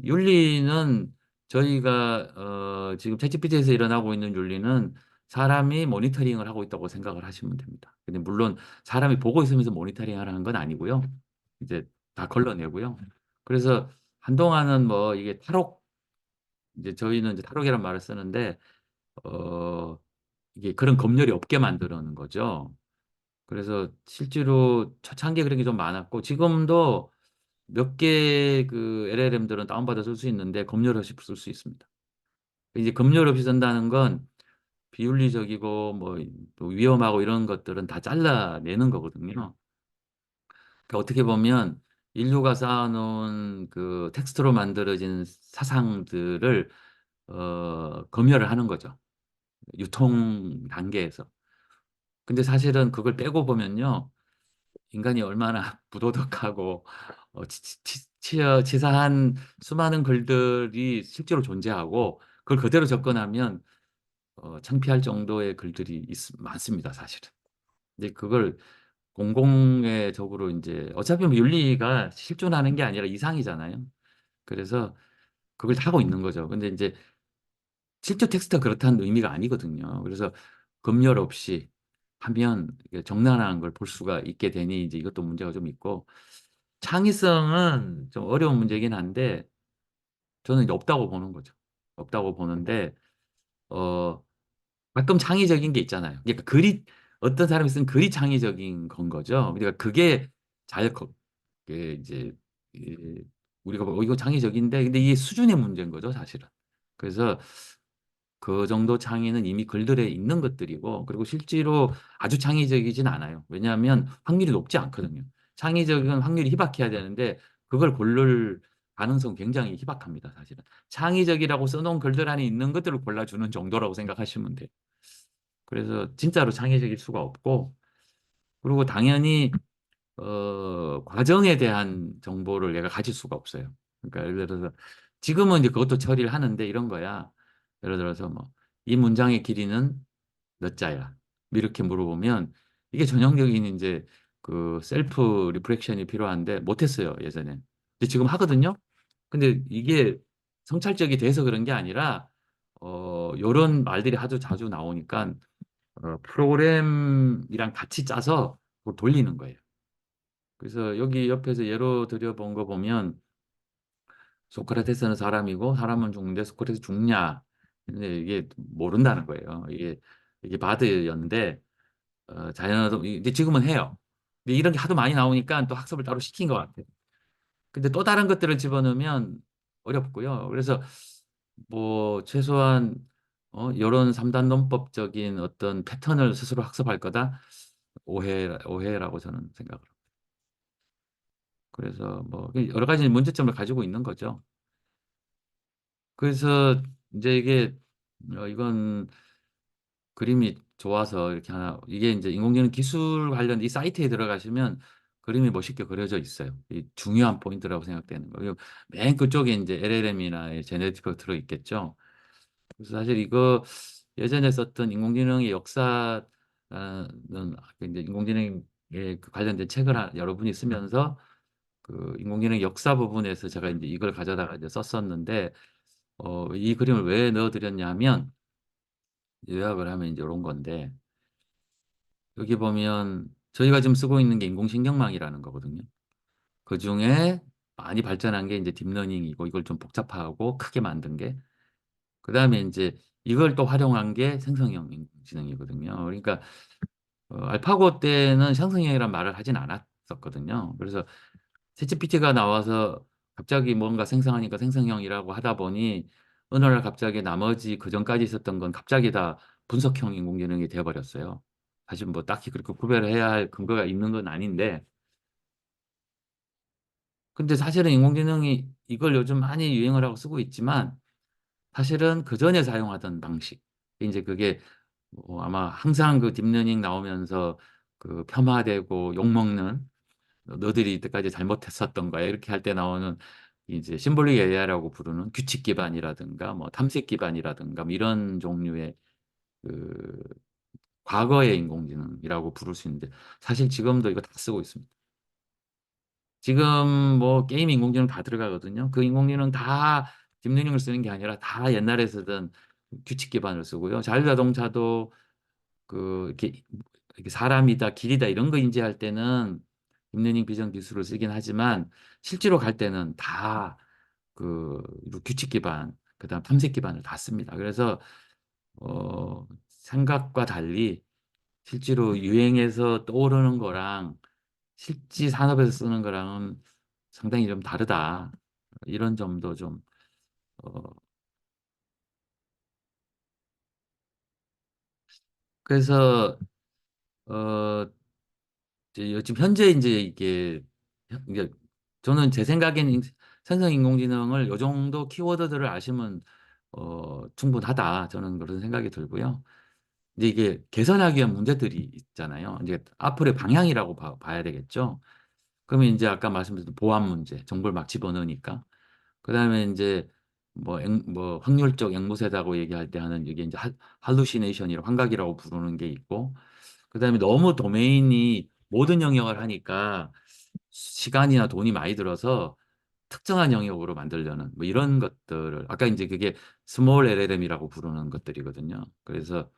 윤리는 저희가 지금 챗GPT에서 일어나고 있는 윤리는 사람이 모니터링을 하고 있다고 생각을 하시면 됩니다. 근데 물론 사람이 보고 있으면서 모니터링을 하는 건 아니고요. 이제 다 걸러내고요. 그래서 한동안은 뭐 이게 탈옥, 이제 저희는 이제 탈옥이라는 말을 쓰는데 어 이게 그런 검열이 없게 만들어는 거죠. 그래서 실제로 초창기에 그런 게 좀 많았고, 지금도 몇 개 그 LLM들은 다운받아 쓸 수 있는데 검열 없이 쓸 수 있습니다. 이제 검열 없이 쓴다는 건 비윤리적이고 또 위험하고 이런 것들은 다 잘라내는 거거든요. 그러니까 어떻게 보면 인류가 쌓아놓은 그 텍스트로 만들어진 사상들을 검열을 하는 거죠. 유통 단계에서. 근데 사실은 그걸 빼고 보면요, 인간이 얼마나 부도덕하고 치사한 수많은 글들이 실제로 존재하고 그걸 그대로 접근하면 창피할 정도의 글들이 많습니다, 사실은. 이제 그걸 공공의적으로 이제 어차피 뭐 윤리가 실존하는 게 아니라 이상이잖아요. 그래서 그걸 하고 있는 거죠. 근데 이제 실제 텍스트가 그렇다는 의미가 아니거든요. 그래서 검열 없이 하면 이게 적나라한 걸 볼 수가 있게 되니 이제 이것도 문제가 좀 있고, 창의성은 좀 어려운 문제긴 한데 저는 이제 없다고 보는 거죠. 없다고 보는데 어 가끔 창의적인 게 있잖아요. 그러니까 글이, 어떤 사람이 쓴 글이 창의적인 건 거죠. 그러니까 그게 잘 이게 이제 이 우리가 이거 창의적인데 근데 이게 수준의 문제인 거죠, 사실은. 그래서 그 정도 창의는 이미 글들에 있는 것들이고, 그리고 실제로 아주 창의적이진 않아요. 왜냐하면 확률이 높지 않거든요. 창의적인 확률이 희박해야 되는데 그걸 고를 가능성 굉장히 희박합니다, 사실은. 창의적이라고 써놓은 글들 안에 있는 것들을 골라주는 정도라고 생각하시면 돼요. 그래서 진짜로 창의적일 수가 없고, 그리고 당연히 과정에 대한 정보를 얘가 가질 수가 없어요. 그러니까 예를 들어서 지금은 이제 그것도 처리를 하는데 이런 거야. 예를 들어서 뭐 이 문장의 길이는 몇 자야? 이렇게 물어보면 이게 전형적인 이제 그 셀프 리프렉션이 필요한데 못했어요, 예전에. 근데 지금 하거든요. 근데 이게 성찰적이 돼서 그런 게 아니라 요런 말들이 아주 자주 나오니까 프로그램이랑 같이 짜서 그걸 돌리는 거예요. 그래서 여기 옆에서 예로 들여본 거 보면 소크라테스는 사람이고 사람은 죽는데 소크라테스 죽냐? 근데 이게 모른다는 거예요. 이게 바드였는데 자연어도 이제 지금은 해요. 근데 이런 게 하도 많이 나오니까 또 학습을 따로 시킨 것 같아요. 근데 또 다른 것들을 집어넣으면 어렵고요. 그래서 뭐 최소한 이런 3단 논법적인 어떤 패턴을 스스로 학습할 거다. 오해라고 저는 생각을 합니다. 그래서 뭐 여러 가지 문제점을 가지고 있는 거죠. 그래서 이제 이건 그림이 좋아서 이렇게 하나 이게 이제 인공지능 기술 관련 이 사이트에 들어가시면 그림이 멋있게 그려져 있어요. 이 중요한 포인트라고 생각되는 거예요. 맨 끝쪽에 이제 LLM이나 제네티크가 들어 있겠죠. 그래서 사실 이거 예전에 썼던 인공지능의 역사는 이제 인공지능에 그 관련된 책을 여러분이 쓰면서 그 인공지능 역사 부분에서 제가 이제 이걸 가져다가 이제 썼었는데 이 그림을 왜 넣어드렸냐면 요약을 하면 이제 이런 건데 여기 보면 저희가 지금 쓰고 있는 게 인공신경망이라는 거거든요. 그 중에 많이 발전한 게 이제 딥러닝이고 이걸 좀 복잡하고 크게 만든 게 그다음에 이제 이걸 또 활용한 게 생성형 인공지능이거든요. 그러니까 알파고 때는 생성형이란 말을 하진 않았었거든요. 그래서 챗GPT가 나와서 갑자기 뭔가 생성하니까 생성형이라고 하다 보니 어느 날 갑자기 나머지 그전까지 있었던 건 갑자기 다 분석형 인공지능이 되어버렸어요. 사실 뭐 딱히 그렇게 구별을 해야 할 근거가 있는 건 아닌데 근데 사실은 인공지능이 이걸 요즘 많이 유행을 하고 쓰고 있지만 사실은 그전에 사용하던 방식 이제 그게 아마 항상 그 딥러닝 나오면서 그 폄하되고 욕먹는 너들이 이때까지 잘못했었던 거야 이렇게 할 때 나오는 이제 심볼릭 AI라고 부르는 규칙 기반이라든가 뭐 탐색 기반이라든가 뭐 이런 종류의 그 과거의 인공지능이라고 부를 수 있는데 사실 지금도 이거 다 쓰고 있습니다. 지금 뭐 게임 인공지능 다 들어가거든요. 그 인공지능 다 딥러닝을 쓰는 게 아니라 다 옛날에 쓰던 규칙 기반을 쓰고요. 자율자동차도 이렇게 사람이다, 길이다 이런 거 인지할 때는 딥러닝 비전 기술을 쓰긴 하지만 실제로 갈 때는 다 그 규칙 기반, 그다음 탐색 기반을 다 씁니다. 그래서 생각과 달리 실제로 유행해서 떠오르는 거랑 실제 산업에서 쓰는 거랑은 상당히 좀 다르다. 이런 점도 좀 어, 그래서 어, 이제 요즘 현재 이제 이게 저는 제 생각에는 생성인공지능을 요 정도 키워드들을 아시면 충분하다. 저는 그런 생각이 들고요. 이제 이게 개선하기 위한 문제들이 있잖아요. 이제 앞으로의 방향이라고 봐야 되겠죠. 그러면 이제 아까 말씀드린 보안 문제, 정보를 막 집어넣으니까. 그다음에 이제 뭐 확률적 앵무새다고 얘기할 때 하는 이게 이제 할루시네이션이라고 환각이라고 부르는 게 있고 그다음에 너무 도메인이 모든 영역을 하니까 시간이나 돈이 많이 들어서 특정한 영역으로 만들려는 뭐 이런 것들을 아까 이제 그게 스몰 LLM이라고 부르는 것들이거든요. 그래서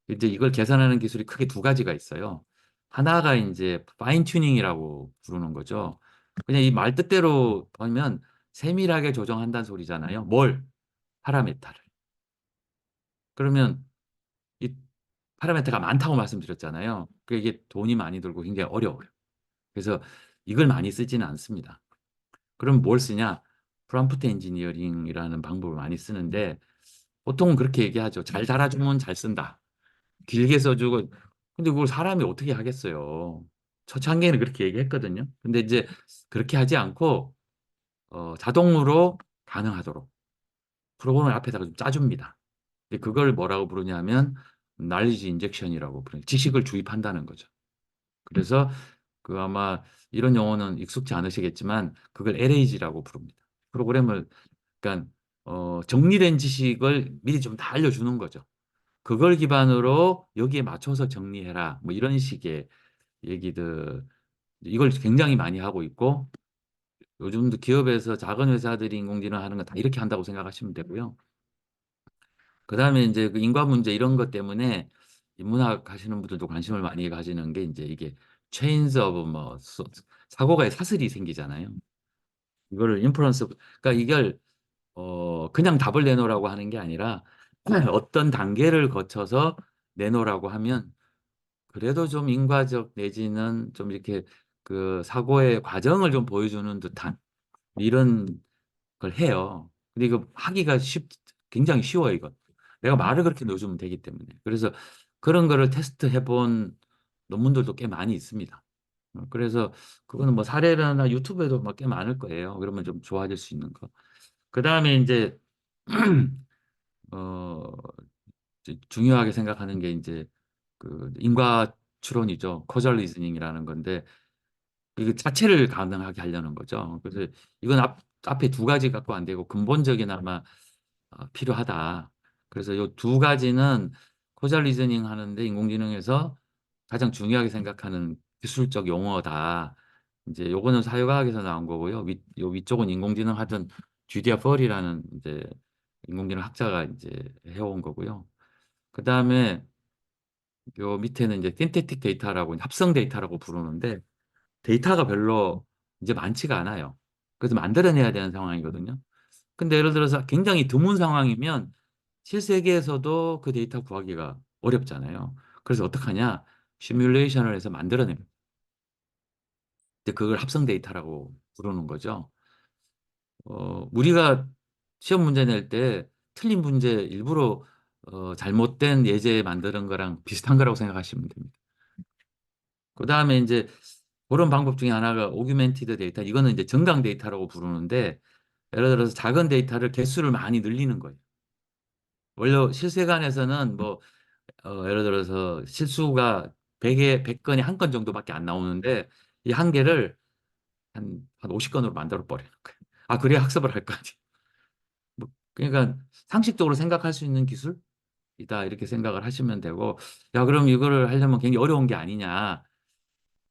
이제 이걸 계산하는 기술이 크게 두 가지가 있어요. 하나가 이제 파인 튜닝이라고 부르는 거죠. 그냥 이 말 뜻대로 보면 세밀하게 조정한다는 소리잖아요. 뭘? 파라메타를. 그러면 이 파라메타가 많다고 말씀드렸잖아요. 이게 돈이 많이 들고 굉장히 어려워요. 그래서 이걸 많이 쓰지는 않습니다. 그럼 뭘 쓰냐? 프롬프트 엔지니어링이라는 방법을 많이 쓰는데 보통은 그렇게 얘기하죠. 잘 달아주면 잘 쓴다. 길게 써주고 근데 그걸 사람이 어떻게 하겠어요. 초창기에는 그렇게 얘기했거든요. 근데 이제 그렇게 하지 않고 자동으로 가능하도록 프로그램을 앞에다가 좀 짜줍니다. 근데 그걸 뭐라고 부르냐면 knowledge injection이라고 부르는 지식을 주입한다는 거죠. 그래서 그 아마 이런 용어는 익숙지 않으시겠지만 그걸 LAG라고 부릅니다. 프로그램을 그러니까 정리된 지식을 미리 좀 다 알려주는 거죠. 그걸 기반으로 여기에 맞춰서 정리해라. 뭐 이런 식의 얘기들 이걸 굉장히 많이 하고 있고 요즘도 기업에서 작은 회사들이 인공지능 하는 거 다 이렇게 한다고 생각하시면 되고요. 그다음에 이제 그 인과 문제 이런 것 때문에 인문학 하시는 분들도 관심을 많이 가지는 게 이제 이게 체인즈 오브 뭐 사고가의 사슬이 생기잖아요. 이거를 인프런스 그러니까 이걸 그냥 답을 내놓으라고 하는 게 아니라 어떤 단계를 거쳐서 내놓으라고 하면 그래도 좀 인과적 내지는 좀 이렇게 그 사고의 과정을 좀 보여주는 듯한 이런 걸 해요. 근데 이거 하기가 굉장히 쉬워요, 이건. 내가 말을 그렇게 넣어주면 되기 때문에. 그래서 그런 거를 테스트해 본 논문들도 꽤 많이 있습니다. 그래서 그거는 뭐 사례나 유튜브에도 막 꽤 많을 거예요. 그러면 좀 좋아질 수 있는 거. 그 다음에 이제 어, 이제 중요하게 생각하는 게 이제 그 인과 추론이죠. 코절 리즈닝이라는 건데 이거 자체를 가능하게 하려는 거죠. 그래서 이건 앞에 두 가지 갖고 안 되고 근본적인 아마 필요하다. 그래서 이 두 가지는 코잘 리즈닝 하는데 인공지능에서 가장 중요하게 생각하는 기술적 용어다. 이제 요거는 사회과학에서 나온 거고요. 요 위쪽은 인공지능 하던 주디아 펄이라는 이제 인공지능 학자가 이제 해온 거고요. 그 다음에 요 밑에는 이제 핀테틱 데이터라고 합성 데이터라고 부르는데 데이터가 별로 이제 많지가 않아요. 그래서 만들어내야 되는 상황이거든요. 근데 예를 들어서 굉장히 드문 상황이면 실세계에서도 그 데이터 구하기가 어렵잖아요. 그래서 어떡하냐? 시뮬레이션을 해서 만들어냅니다. 근데 그걸 합성 데이터라고 부르는 거죠. 우리가 시험 문제 낼 때 틀린 문제 일부러 잘못된 예제 만드는 거랑 비슷한 거라고 생각하시면 됩니다. 그 다음에 이제 그런 방법 중에 하나가 오규멘티드 데이터. 이거는 이제 정강 데이터라고 부르는데 예를 들어서 작은 데이터를 개수를 많이 늘리는 거예요. 원래 실생활에서는 뭐 예를 들어서 실수가 100건에 한 건 정도밖에 안 나오는데 이 한 개를 한 50건으로 만들어 버리는 거예요. 아, 그래야 학습을 할 거 아니에요. 뭐, 그러니까 상식적으로 생각할 수 있는 기술이다 이렇게 생각을 하시면 되고 야, 그럼 이거를 하려면 굉장히 어려운 게 아니냐.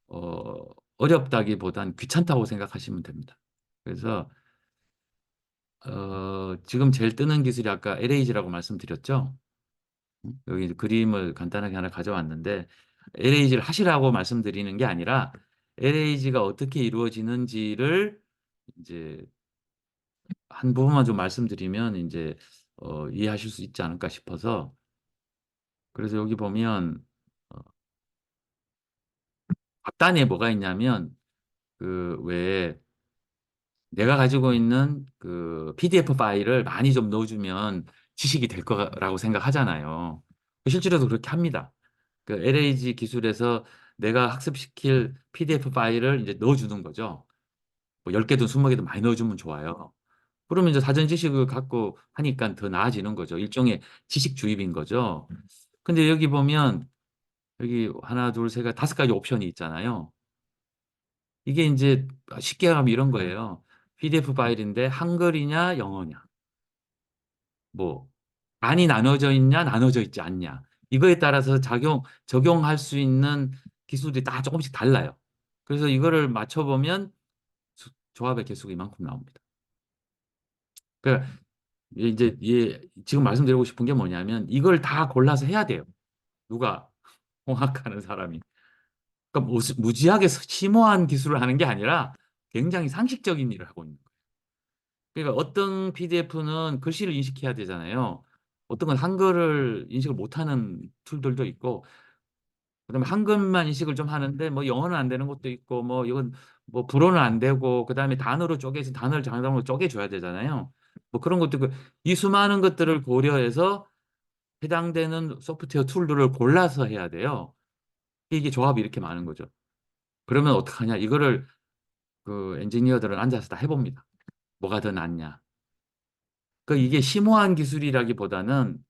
어, 어렵다기보단 귀찮다고 생각하시면 됩니다. 그래서 지금 제일 뜨는 기술이 아까 LAG라고 말씀드렸죠. 여기 이제 그림을 간단하게 하나 가져왔는데 LAG를 하시라고 말씀드리는 게 아니라 LAG가 어떻게 이루어지는지를 이제 한 부분만 좀 말씀드리면 이제 이해하실 수 있지 않을까 싶어서 그래서 여기 보면 어, 앞단에 뭐가 있냐면 그 왜 내가 가지고 있는 그 PDF 파일을 많이 좀 넣어주면 지식이 될 거라고 생각하잖아요. 실제로도 그렇게 합니다. 그 LAG 기술에서 내가 학습시킬 PDF 파일을 이제 넣어주는 거죠. 뭐 10개든 20개든 많이 넣어주면 좋아요. 그러면 이제 사전 지식을 갖고 하니까 더 나아지는 거죠. 일종의 지식 주입인 거죠. 근데 여기 보면 여기 하나, 둘, 셋, 다섯 가지 옵션이 있잖아요. 이게 이제 쉽게 하면 이런 거예요. PDF 파일인데 한글이냐 영어냐. 뭐 많이 나눠져 있냐 나눠져 있지 않냐. 이거에 따라서 적용할 수 있는 기술이 다 조금씩 달라요. 그래서 이거를 맞춰보면 조합의 개수가 이만큼 나옵니다. 그러니까 이제 지금 말씀드리고 싶은 게 뭐냐면 이걸 다 골라서 해야 돼요. 누가 홍학하는 사람이. 그러니까 무지하게 심오한 기술을 하는 게 아니라 굉장히 상식적인 일을 하고 있는 거예요. 그러니까 어떤 PDF는 글씨를 인식해야 되잖아요. 어떤 건 한글을 인식을 못하는 툴들도 있고, 그다음에 한글만 인식을 좀 하는데 뭐 영어는 안 되는 것도 있고, 뭐 이건 뭐 불어는 안 되고, 그다음에 단어로 쪼개서 단어를 장단으로 쪼개줘야 되잖아요. 뭐 그런 것도 있고, 이 수많은 것들을 고려해서 해당되는 소프트웨어 툴들을 골라서 해야 돼요. 이게 조합이 이렇게 많은 거죠. 그러면 어떡하냐? 이거를 그 엔지니어들은 앉아서 다 해봅니다. 뭐가 더 낫냐? 그 이게 심오한 기술이라기보다는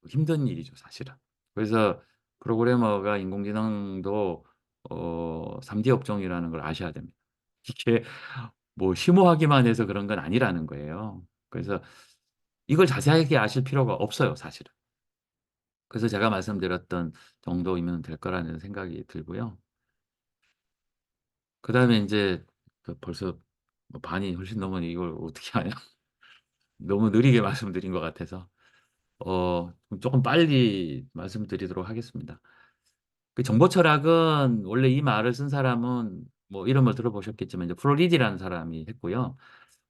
힘든 일이죠, 사실은. 그래서 프로그래머가 인공지능도 3D 업종이라는 걸 아셔야 됩니다. 이게 뭐 심오하기만 해서 그런 건 아니라는 거예요. 그래서 이걸 자세하게 아실 필요가 없어요, 사실은. 그래서 제가 말씀드렸던 정도이면 될 거라는 생각이 들고요. 그다음에 이제 벌써 뭐 반이 훨씬 넘으니 이걸 어떻게 하냐. 너무 느리게 말씀드린 것 같아서. 조금 빨리 말씀드리도록 하겠습니다. 그 정보 철학은 원래 이 말을 쓴 사람은 뭐 이름을 들어보셨겠지만 이제 프로리디라는 사람이 했고요.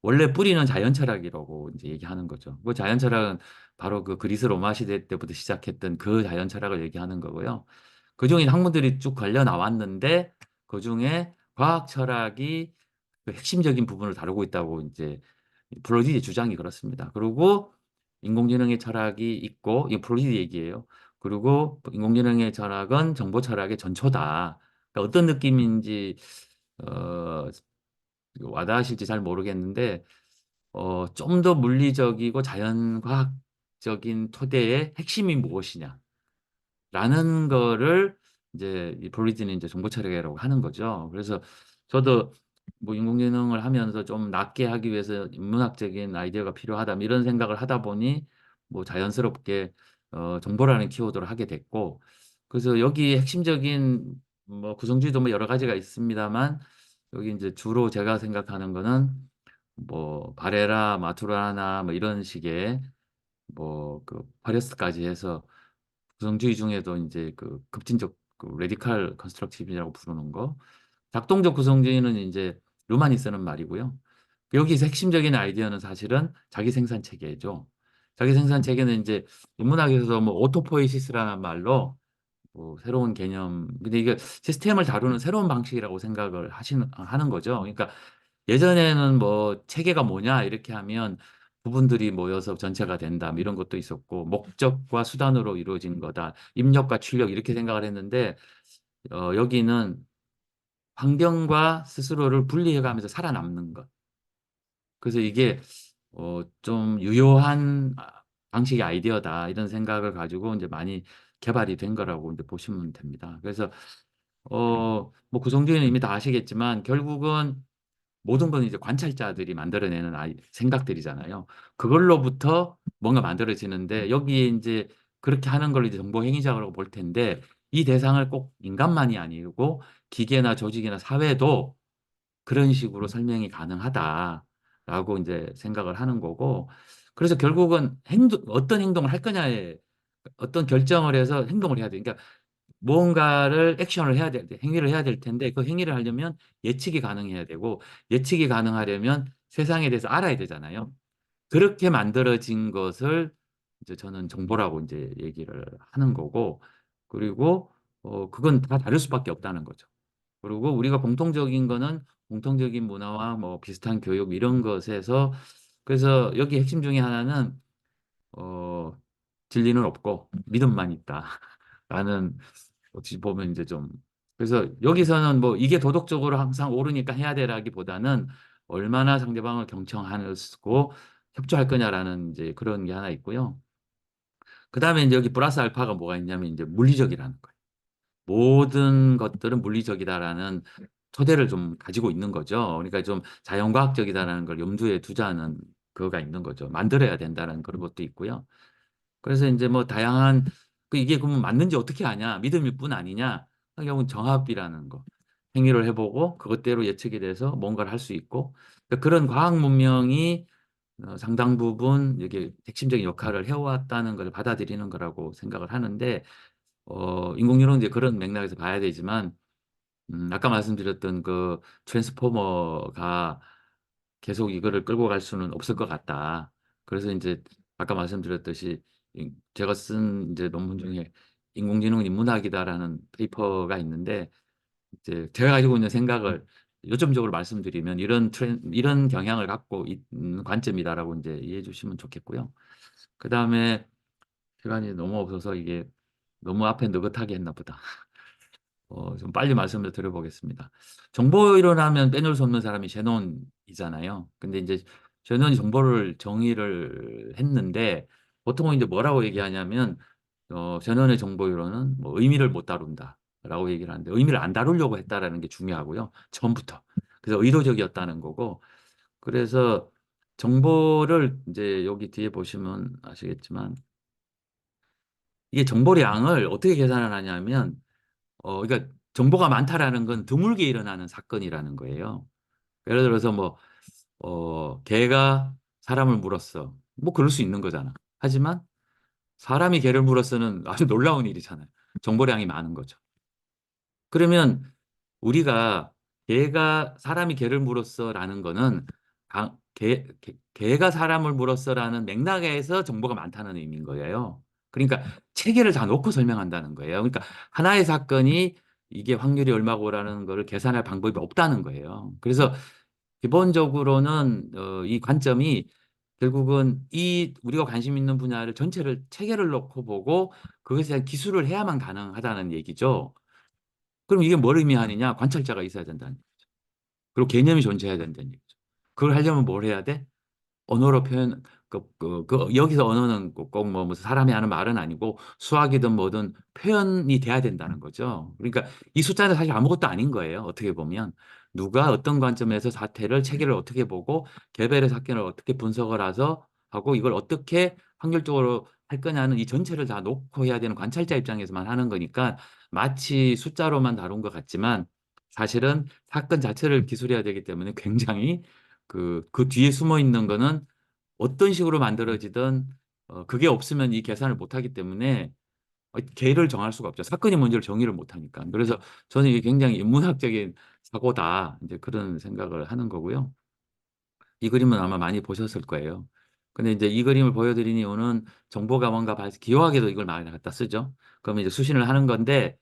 원래 뿌리는 자연 철학이라고 이제 얘기하는 거죠. 그 자연 철학은 바로 그 그리스 로마 시대 때부터 시작했던 그 자연 철학을 얘기하는 거고요. 그중에 학문들이 쭉 걸려 나왔는데 그중에 과학 철학이 그 핵심적인 부분을 다루고 있다고 이제 프로이디의 주장이 그렇습니다. 그리고 인공지능의 철학이 있고, 이 프로이디 얘기예요. 그리고 인공지능의 철학은 정보 철학의 전초다. 그러니까 어떤 느낌인지 어, 와닿으실지 잘 모르겠는데 좀 더 물리적이고 자연과학적인 토대의 핵심이 무엇이냐? 라는 거를 이제 이 브리지는 이제 정보 철학이라고 하는 거죠. 그래서 저도 뭐 인공지능을 하면서 좀 낫게 하기 위해서 인문학적인 아이디어가 필요하다 뭐 이런 생각을 하다 보니 뭐 자연스럽게 정보라는 키워드를 하게 됐고 그래서 여기 핵심적인 뭐 구성주의도 뭐 여러 가지가 있습니다만 여기 이제 주로 제가 생각하는 거는 뭐 바레라 마투라나 뭐 이런 식의 뭐 그 파레스까지 해서 구성주의 중에도 이제 그 급진적 그 레디칼 컨스트럭티즘이라고 부르는 거. 작동적 구성주의는 이제 르만이 쓰는 말이고요. 여기서 핵심적인 아이디어는 사실은 자기 생산 체계죠. 자기 생산 체계는 이제 인문학에서도 뭐 오토포이시스라는 말로 뭐 새로운 개념. 근데 이게 시스템을 다루는 새로운 방식이라고 생각을 하는 거죠. 그러니까 예전에는 뭐 체계가 뭐냐 이렇게 하면 부분들이 모여서 전체가 된다 뭐 이런 것도 있었고 목적과 수단으로 이루어진 거다 입력과 출력 이렇게 생각을 했는데 여기는 환경과 스스로를 분리해가면서 살아남는 것 그래서 이게 좀 유효한 방식의 아이디어다 이런 생각을 가지고 이제 많이 개발이 된 거라고 이제 보시면 됩니다. 그래서 뭐 구성주의는 이미 다 아시겠지만 결국은 모든 건 이제 관찰자들이 만들어내는 생각들이잖아요. 그걸로부터 뭔가 만들어지는데 여기에 이제 그렇게 하는 걸 이제 정보 행위자라고 볼 텐데 이 대상을 꼭 인간만이 아니고 기계나 조직이나 사회도 그런 식으로 설명이 가능하다라고 이제 생각을 하는 거고 그래서 결국은 어떤 행동을 할 거냐에 어떤 결정을 해서 행동을 해야 돼. 그러니까 무언가를 액션을 해야 될 때, 행위를 해야 될 텐데 그 행위를 하려면 예측이 가능해야 되고 예측이 가능하려면 세상에 대해서 알아야 되잖아요. 그렇게 만들어진 것을 이제 저는 정보라고 이제 얘기를 하는 거고 그리고 그건 다 다를 수밖에 없다는 거죠. 그리고 우리가 공통적인 거는 공통적인 문화와 뭐 비슷한 교육 이런 것에서 그래서 여기 핵심 중에 하나는 어, 진리는 없고 믿음만 있다라는 어찌 보면 이제 좀 그래서 여기서는 뭐 이게 도덕적으로 항상 옳으니까 해야 되라기보다는 얼마나 상대방을 경청하고 협조할 거냐라는 이제 그런 게 하나 있고요. 그다음에 이제 여기 플러스 알파가 뭐가 있냐면 이제 물리적이라는 거예요. 모든 것들은 물리적이다라는 토대를 좀 가지고 있는 거죠. 그러니까 좀 자연과학적이다라는 걸 염두에 두자는 그거가 있는 거죠. 만들어야 된다는 그런 것도 있고요. 그래서 이제 뭐 다양한 이게 그러면 맞는지 어떻게 아냐? 믿음일 뿐 아니냐? 결국은 정합이라는 거. 행위를 해보고 그것대로 예측이 돼서 뭔가를 할 수 있고 그러니까 그런 과학 문명이 상당 부분 이게 핵심적인 역할을 해왔다는 걸 받아들이는 거라고 생각을 하는데 인공지능은 이제 그런 맥락에서 봐야 되지만 아까 말씀드렸던 그 트랜스포머가 계속 이거를 끌고 갈 수는 없을 것 같다. 그래서 이제 아까 말씀드렸듯이 제가 쓴 이제 논문 중에 인공지능은 인문학이다라는 페이퍼가 있는데 이제 제가 가지고 있는 생각을 요점적으로 말씀드리면 이런 경향을 갖고 있는 관점이다라고 이제 이해해 주시면 좋겠고요. 그 다음에 시간이 너무 없어서 이게 너무 앞에 느긋하게 했나 보다. 좀 빨리 말씀을 드려보겠습니다. 정보 이론하면 빼놓을 수 없는 사람이 셰논이잖아요. 근데 이제 셰논이 정보를 정의를 했는데 보통은 이제 뭐라고 얘기하냐면 셰논의 정보 이론은 뭐 의미를 못 다룬다라고 얘기를 하는데 의미를 안 다루려고 했다라는 게 중요하고요. 처음부터. 그래서 의도적이었다는 거고. 그래서 정보를 이제 여기 뒤에 보시면 아시겠지만 이게 정보량을 어떻게 계산을 하냐면 그러니까 정보가 많다라는 건 드물게 일어나는 사건이라는 거예요. 예를 들어서 뭐, 개가 사람을 물었어. 뭐 그럴 수 있는 거잖아. 하지만 사람이 개를 물어서는 아주 놀라운 일이잖아요. 정보량이 많은 거죠. 그러면 우리가 개가 사람이 개를 물었어라는 거는 개가 사람을 물었어라는 맥락에서 정보가 많다는 의미인 거예요. 그러니까 체계를 다 놓고 설명한다는 거예요. 그러니까 하나의 사건이 이게 확률이 얼마고라는 거를 계산할 방법이 없다는 거예요. 그래서 기본적으로는 이 관점이 결국은 이 우리가 관심 있는 분야를 전체를 체계를 놓고 보고 그것에 대한 기술을 해야만 가능하다는 얘기죠. 그럼 이게 뭘 의미하느냐? 관찰자가 있어야 된다는 얘기죠. 그리고 개념이 존재해야 된다는 얘기죠. 그걸 하려면 뭘 해야 돼? 언어로 표현, 여기서 언어는 꼭 뭐 무슨 사람이 하는 말은 아니고 수학이든 뭐든 표현이 돼야 된다는 거죠. 그러니까 이 숫자는 사실 아무것도 아닌 거예요. 어떻게 보면. 누가 어떤 관점에서 사태를 체계를 어떻게 보고 개별의 사건을 어떻게 분석을 해서 하고 이걸 어떻게 확률적으로 할 거냐는 이 전체를 다 놓고 해야 되는 관찰자 입장에서만 하는 거니까 마치 숫자로만 다룬 것 같지만 사실은 사건 자체를 기술해야 되기 때문에 굉장히 그 뒤에 숨어 있는 거는 어떤 식으로 만들어지든 그게 없으면 이 계산을 못 하기 때문에 개를 정할 수가 없죠. 사건이 뭔지를 정의를 못 하니까. 그래서 저는 이게 굉장히 인문학적인 사고다. 이제 그런 생각을 하는 거고요. 이 그림은 아마 많이 보셨을 거예요. 근데 이제 이 그림을 보여드린 이유는 정보가 뭔가 기호학에도 이걸 많이 갖다 쓰죠. 그러면 이제 수신을 하는 건데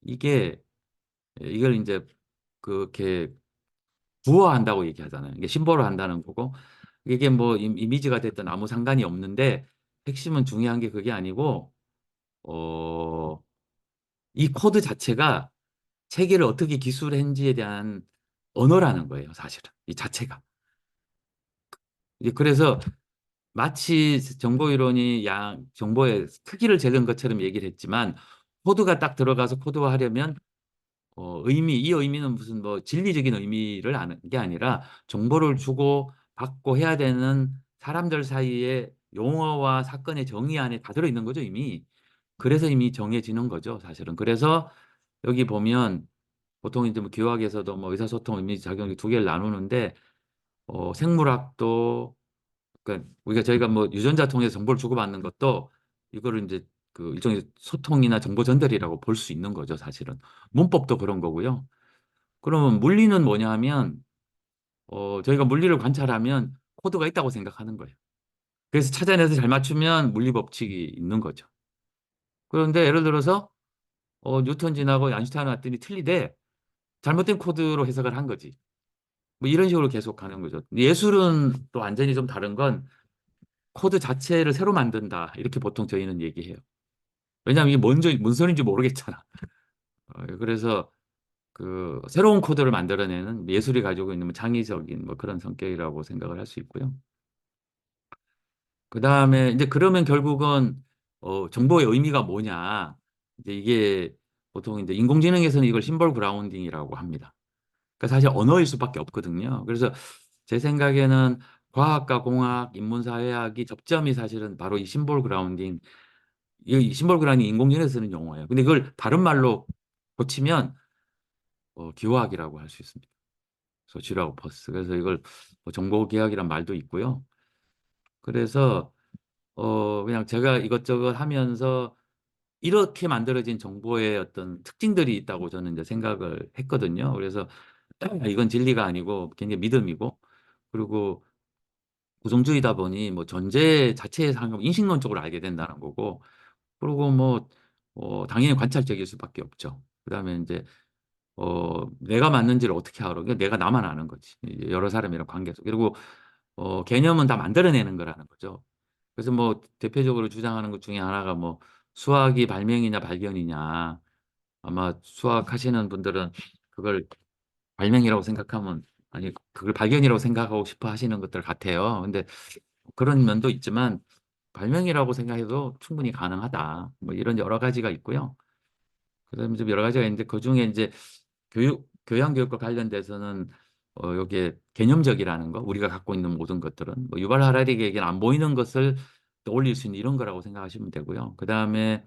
이게 이걸 이제 그렇게 부호한다고 얘기하잖아요. 이게 심보로 한다는 거고 이게 뭐 이미지가 됐든 아무 상관이 없는데 핵심은 중요한 게 그게 아니고 어, 이 코드 자체가 체계를 어떻게 기술했는지에 대한 언어라는 거예요, 사실은. 이 자체가. 이제 그래서 마치 정보 이론이 정보의 크기를 재는 것처럼 얘기를 했지만 코드가 딱 들어가서 코드화하려면 이 의미는 무슨 뭐 진리적인 의미를 아는 게 아니라 정보를 주고 받고 해야 되는 사람들 사이에 용어와 사건의 정의 안에 다 들어있는 거죠, 이미. 그래서 이미 정해지는 거죠, 사실은. 그래서 여기 보면 보통 이제 뭐 기호학에서도 뭐 의사소통, 의미 작용 두 개를 나누는데, 생물학도, 그러니까 우리가 저희가 뭐 유전자 통해서 정보를 주고받는 것도 이거를 이제 그 일종의 소통이나 정보 전달이라고 볼 수 있는 거죠, 사실은. 문법도 그런 거고요. 그러면 물리는 뭐냐 하면, 저희가 물리를 관찰하면 코드가 있다고 생각하는 거예요. 그래서 찾아내서 잘 맞추면 물리 법칙이 있는 거죠. 그런데 예를 들어서, 뉴턴진하고 아인슈타인 왔더니 틀리대. 잘못된 코드로 해석을 한 거지. 뭐 이런 식으로 계속 가는 거죠. 예술은 또 완전히 좀 다른 건 코드 자체를 새로 만든다. 이렇게 보통 저희는 얘기해요. 왜냐하면 이게 뭔 소리인지 모르겠잖아. 그래서 그 새로운 코드를 만들어내는 예술이 가지고 있는 뭐 창의적인 뭐 그런 성격이라고 생각을 할 수 있고요. 그 다음에 이제 그러면 결국은 정보의 의미가 뭐냐? 이제 이게 보통 이제 인공지능에서는 이걸 심볼 그라운딩이라고 합니다. 그러니까 사실 언어일 수밖에 없거든요. 그래서 제 생각에는 과학과 공학, 인문사회학이 접점이 사실은 바로 이 심볼 그라운딩, 이 심볼 그라운딩 인공지능에서 쓰는 용어예요. 근데 그걸 다른 말로 고치면 기호학이라고 할 수 있습니다. 소치라고 퍼스. 그래서 이걸 뭐 정보계약이란 말도 있고요. 그래서 그냥 제가 이것저것 하면서 이렇게 만들어진 정보의 어떤 특징들이 있다고 저는 이제 생각을 했거든요. 그래서 이건 진리가 아니고 굉장히 믿음이고 그리고 구성주의다 보니 뭐 존재 자체에 상관 인식론적으로 알게 된다는 거고 그리고 뭐 당연히 관찰적일 수밖에 없죠. 그다음에 이제 내가 맞는지를 어떻게 알아? 그러니까 내가 나만 아는 거지. 이제 여러 사람이랑 관계에서. 그리고 개념은 다 만들어내는 거라는 거죠. 그래서 뭐 대표적으로 주장하는 것 중에 하나가 뭐 수학이 발명이냐 발견이냐. 아마 수학 하시는 분들은 그걸 발명이라고 생각하면 아니 그걸 발견이라고 생각하고 싶어 하시는 것들 같아요. 근데 그런 면도 있지만 발명이라고 생각해도 충분히 가능하다. 뭐 이런 여러 가지가 있고요. 그다음에 좀 여러 가지가 있는데 그중에 이제 교양 교육과 관련돼서는 여기에 개념적이라는 거, 우리가 갖고 있는 모든 것들은 뭐 유발 하라리에게는 안 보이는 것을 떠올릴 수 있는 이런 거라고 생각하시면 되고요. 그다음에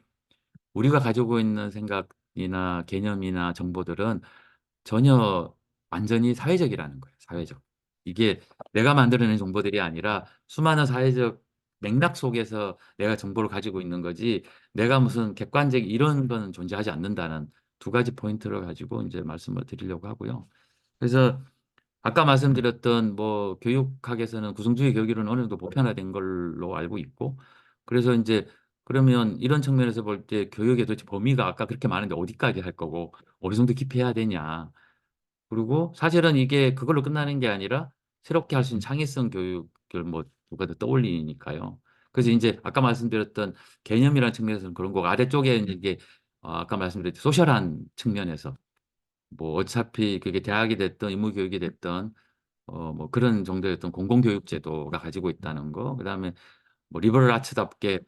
우리가 가지고 있는 생각이나 개념이나 정보들은 전혀 완전히 사회적이라는 거예요. 사회적. 이게 내가 만들어낸 정보들이 아니라 수많은 사회적 맥락 속에서 내가 정보를 가지고 있는 거지 내가 무슨 객관적 이런 거는 존재하지 않는다는 두 가지 포인트를 가지고 이제 말씀을 드리려고 하고요. 그래서 아까 말씀드렸던 뭐 교육학에서는 구성주의 교육이론은 어느 정도 보편화된 걸로 알고 있고 그래서 이제 그러면 이런 측면에서 볼 때 교육의 도대체 범위가 아까 그렇게 많은데 어디까지 할 거고 어느 정도 깊이 해야 되냐. 그리고 사실은 이게 그걸로 끝나는 게 아니라 새롭게 할 수 있는 창의성 교육을 뭐 누가 더 떠올리니까요. 그래서 이제 아까 말씀드렸던 개념이라는 측면에서는 그런 거고 아래쪽에 이게 아까 말씀드렸던 소셜한 측면에서 뭐 어차피 그게 대학이 됐든 의무교육이 됐든 뭐 그런 정도의 어떤 공공교육 제도가 가지고 있다는 거. 그다음에 뭐 리버럴 아츠답게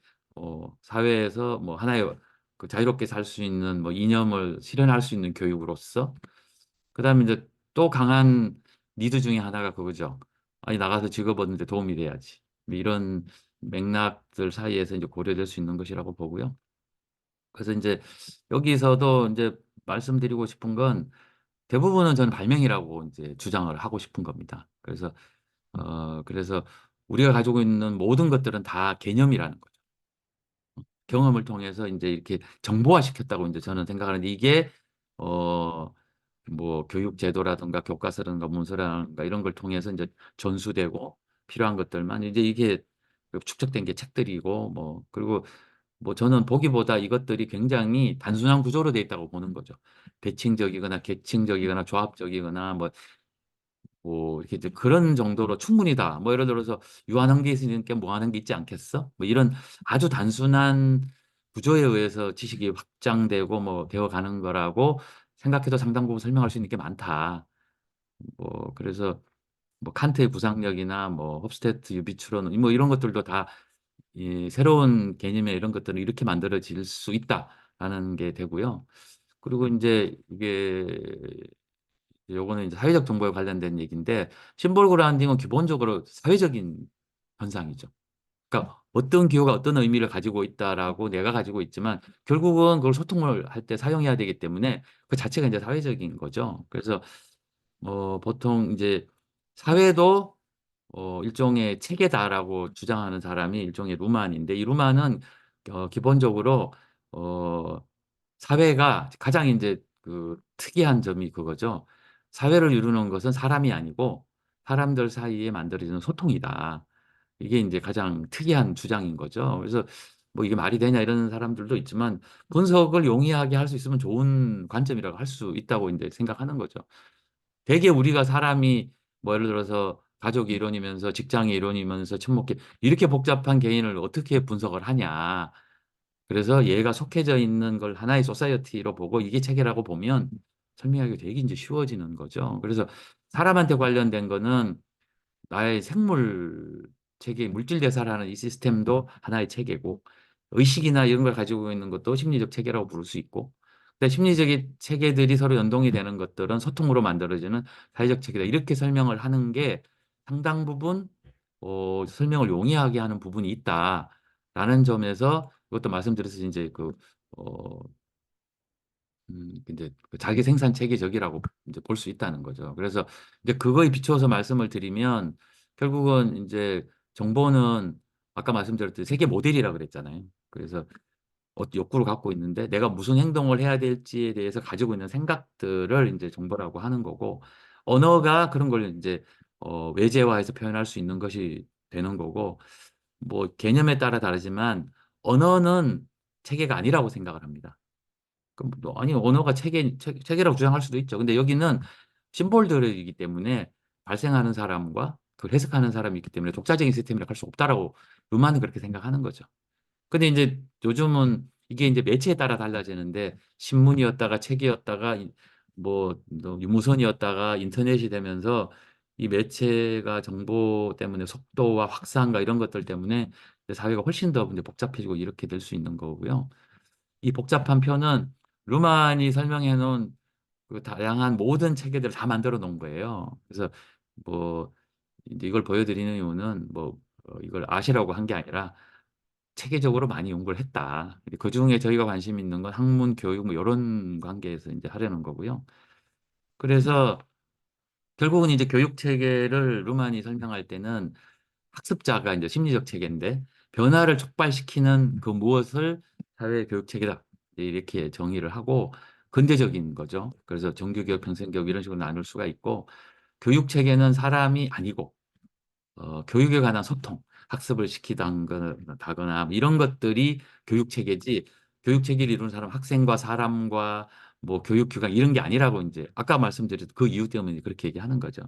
사회에서 뭐 하나의 그 자유롭게 살 수 있는 뭐 이념을 실현할 수 있는 교육으로서 그다음에 이제 또 강한 니드 중에 하나가 그거죠. 아니 나가서 직업 얻는 데 도움이 돼야지. 뭐 이런 맥락들 사이에서 이제 고려될 수 있는 것이라고 보고요. 그래서 이제 여기서도 이제 말씀드리고 싶은 건 대부분은 저는 발명이라고 이제 주장을 하고 싶은 겁니다. 그래서 우리가 가지고 있는 모든 것들은 다 개념이라는 거죠. 경험을 통해서 이제 이렇게 정보화시켰다고 이제 저는 생각하는데 이게 어 뭐 교육 제도라든가 교과서라든가 문서라든가 이런 걸 통해서 이제 전수되고 필요한 것들만 이제 이게 축적된 게 책들이고 뭐 그리고 뭐 저는 보기보다 이것들이 굉장히 단순한 구조로 돼 있다고 보는 거죠. 대칭적이거나 계층적이거나 조합적이거나 뭐 이렇게 이제 그런 정도로 충분히다. 뭐 예를 들어서 유한한 게 있으니까 무한한 게 있지 않겠어? 뭐 이런 아주 단순한 구조에 의해서 지식이 확장되고 뭐 되어가는 거라고 생각해도 상당 부분 설명할 수 있는 게 많다. 뭐 그래서 뭐 칸트의 구상력이나 뭐 홉스테트 유비추론 뭐 이런 것들도 다 이 새로운 개념의 이런 것들은 이렇게 만들어질 수 있다라는 게 되고요. 그리고 인제 이게 요거는 이제 사회적 정보에 관련된 얘기인데 심볼 그라운딩은 기본적으로 사회적인 현상이죠. 그러니까 어떤 기호가 어떤 의미를 가지고 있다라고 내가 가지고 있지만 결국은 그걸 소통을 할 때 사용해야 되기 때문에 그 자체가 인제 사회적인 거죠. 그래서 보통 인제 사회도 일종의 체계다라고 주장하는 사람이 일종의 루만인데 이 루만은 기본적으로 어 사회가 가장 인제 그 특이한 점이 그거죠. 사회를 이루는 것은 사람이 아니고 사람들 사이에 만들어지는 소통이다. 이게 인제 가장 특이한 주장인 거죠. 그래서 뭐 "이게 말이 되냐?" 이런 사람들도 있지만 분석을 용이하게 할 수 있으면 좋은 관점이라고 할 수 있다고 인제 생각하는 거죠. 대개 우리가 사람이 뭐 예를 들어서 가족이 이론이면서 직장이 이론이면서 친목계 이렇게 복잡한 개인을 어떻게 분석을 하냐. 그래서 얘가 속해져 있는 걸 하나의 소사이어티로 보고 이게 체계라고 보면 설명하기가 되게 인제 쉬워지는 거죠. 그래서 사람한테 관련된 거는 나의 생물 체계, 물질 대사라는 이 시스템도 하나의 체계고 의식이나 이런 걸 가지고 있는 것도 심리적 체계라고 부를 수 있고 근데 심리적인 체계들이 서로 연동이 되는 것들은 소통으로 만들어지는 사회적 체계다. 이렇게 설명을 하는 게 상당 부분 설명을 용이하게 하는 부분이 있다라는 점에서 그것도 말씀드렸듯이 인제 근데 그 자기 생산 체계적이라고 인제 볼 수 있다는 거죠. 그래서 이제 그거에 비추어서 말씀을 드리면 결국은 인제 정보는 아까 말씀드렸듯이 세계 모델이라 그랬잖아요. 그래서 욕구를 갖고 있는데 내가 무슨 행동을 해야 될지에 대해서 가지고 있는 생각들을 인제 정보라고 하는 거고 언어가 그런 걸 인제 외재화해서 표현할 수 있는 것이 되는 거고 뭐 개념에 따라 다르지만 언어는 체계가 아니라고 생각을 합니다. 그럼 또 아니 언어가 체계라고 주장할 수도 있죠. 근데 여기는 심볼들이기 때문에 발생하는 사람과 그걸 해석하는 사람이 있기 때문에 독자적인 시스템이라고 할 수 없다라고 루만은 그렇게 생각하는 거죠. 근데 인제 요즘은 이게 인제 매체에 따라 달라지는데 신문이었다가 책이었다가 유무선이었다가 인터넷이 되면서 이 매체가 정보 때문에 속도와 확산과 이런 것들 때문에 이제 사회가 훨씬 더 인제 복잡해지고 이렇게 될 수 있는 거고요. 이 복잡한 표는 루만이 설명해 놓은 그 다양한 모든 체계들을 다 만들어 놓은 거예요. 그래서 뭐 인제 이걸 보여 드리는 이유는 이걸 아시라고 한 게 아니라 체계적으로 많이 연구를 했다. 근데 그중에 저희가 관심 있는 건 학문, 교육 뭐 요런 관계에서 인제 하려는 거고요. 그래서 결국은 이제 교육 체계를 루만이 설명할 때는 학습자가 인제 심리적 체계인데 변화를 촉발시키는 그 무엇을 사회 교육 체계다. 이렇게 정의를 하고 근대적인 거죠. 그래서 정규교육, 평생교육 이런 식으로 나눌 수가 있고 교육 체계는 사람이 아니고 교육에 관한 소통, 학습을 시키다거나 이런 것들이 교육 체계지. 교육 체계를 이루는 사람 학생과 사람과 뭐 교육기관 이런 게 아니라고 이제 아까 말씀드린 그 이유 때문에 그렇게 얘기하는 거죠.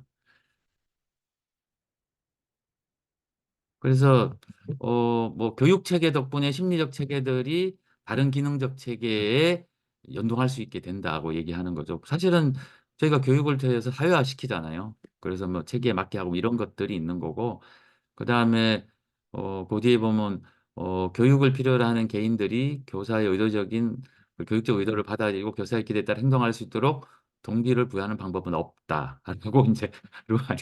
그래서 뭐 교육 체계 덕분에 심리적 체계들이 다른 기능적 체계에 연동할 수 있게 된다고 얘기하는 거죠. 사실은 저희가 교육을 통해서 사회화 시키잖아요. 그래서 뭐 체계에 맞게 하고 이런 것들이 있는 거고, 그다음에 그 뒤에 보면 교육을 필요로 하는 개인들이 교사의 의도적인 그 교육적 의도를 받아들이고 교사의 기대에 따라 행동할 수 있도록 동기를 부여하는 방법은 없다라고 이제 루안이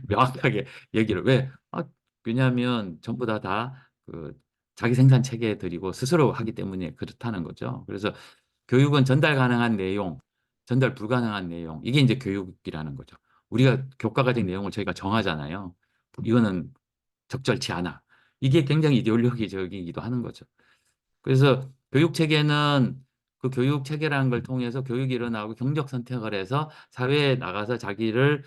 명확하게 얘기를 왜? 왜냐하면 전부 다그 자기 생산 체계들이고 스스로 하기 때문에 그렇다는 거죠. 그래서 교육은 전달 가능한 내용, 전달 불가능한 내용, 이게 이제 교육이라는 거죠. 우리가 교과과정 내용을 저희가 정하잖아요. 이거는 적절치 않아. 이게 굉장히 이데올로기적이기도 하는 거죠. 그래서 교육 체계는 그 교육 체계라는 걸 통해서 교육이 일어나고 경적 선택을 해서 사회에 나가서 자기를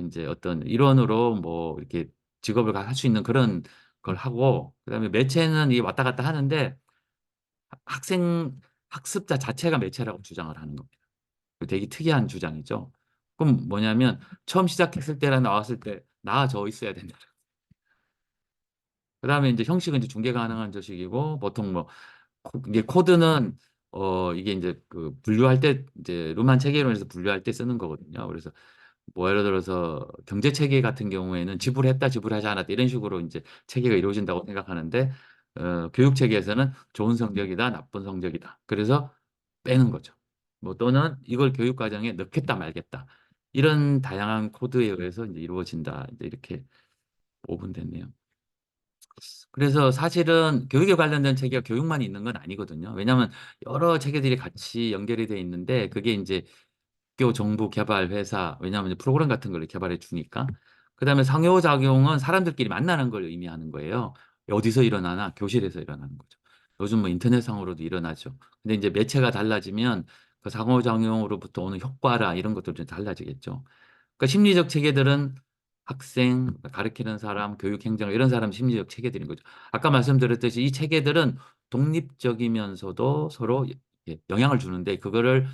이제 어떤 일원으로 뭐 이렇게 직업을 할 수 있는 그런 걸 하고, 그다음에 매체는 이게 왔다 갔다 하는데 학생 학습자 자체가 매체라고 주장을 하는 겁니다. 되게 특이한 주장이죠. 그럼 뭐냐면 처음 시작했을 때랑 나왔을 때 나아져 있어야 된다. 그다음에 이제 형식은 이제 중계 가능한 저식이고 보통 뭐 이게 코드는 이게 이제 그 분류할 때 이제 루만 체계론에서 분류할 때 쓰는 거거든요. 그래서 뭐 예를 들어서 경제 체계 같은 경우에는 지불했다, 지불하지 않았다 이런 식으로 이제 체계가 이루어진다고 생각하는데 교육 체계에서는 좋은 성적이다, 나쁜 성적이다. 그래서 빼는 거죠. 뭐 또는 이걸 교육 과정에 넣겠다 말겠다. 이런 다양한 코드에 의해서 이제 이루어진다. 이제 이렇게 오분됐네요. 그래서 사실은 교육에 관련된 체계가 교육만 있는 건 아니거든요. 왜냐하면 여러 체계들이 같이 연결이 돼 있는데 그게 이제 학교, 정부, 개발, 회사, 왜냐하면 이제 프로그램 같은 걸 개발해 주니까. 그다음에 상호작용은 사람들끼리 만나는 걸 의미하는 거예요. 어디서 일어나나? 교실에서 일어나는 거죠. 요즘 뭐 인터넷상으로도 일어나죠. 근데 이제 매체가 달라지면 그 상호작용으로부터 오는 효과라 이런 것들도 좀 달라지겠죠. 그러니까 심리적 체계들은 학생, 가르치는 사람, 교육 행정 이런 사람 심리적 체계들인 거죠. 아까 말씀드렸듯이 이 체계들은 독립적이면서도 서로 영향을 주는데 그거를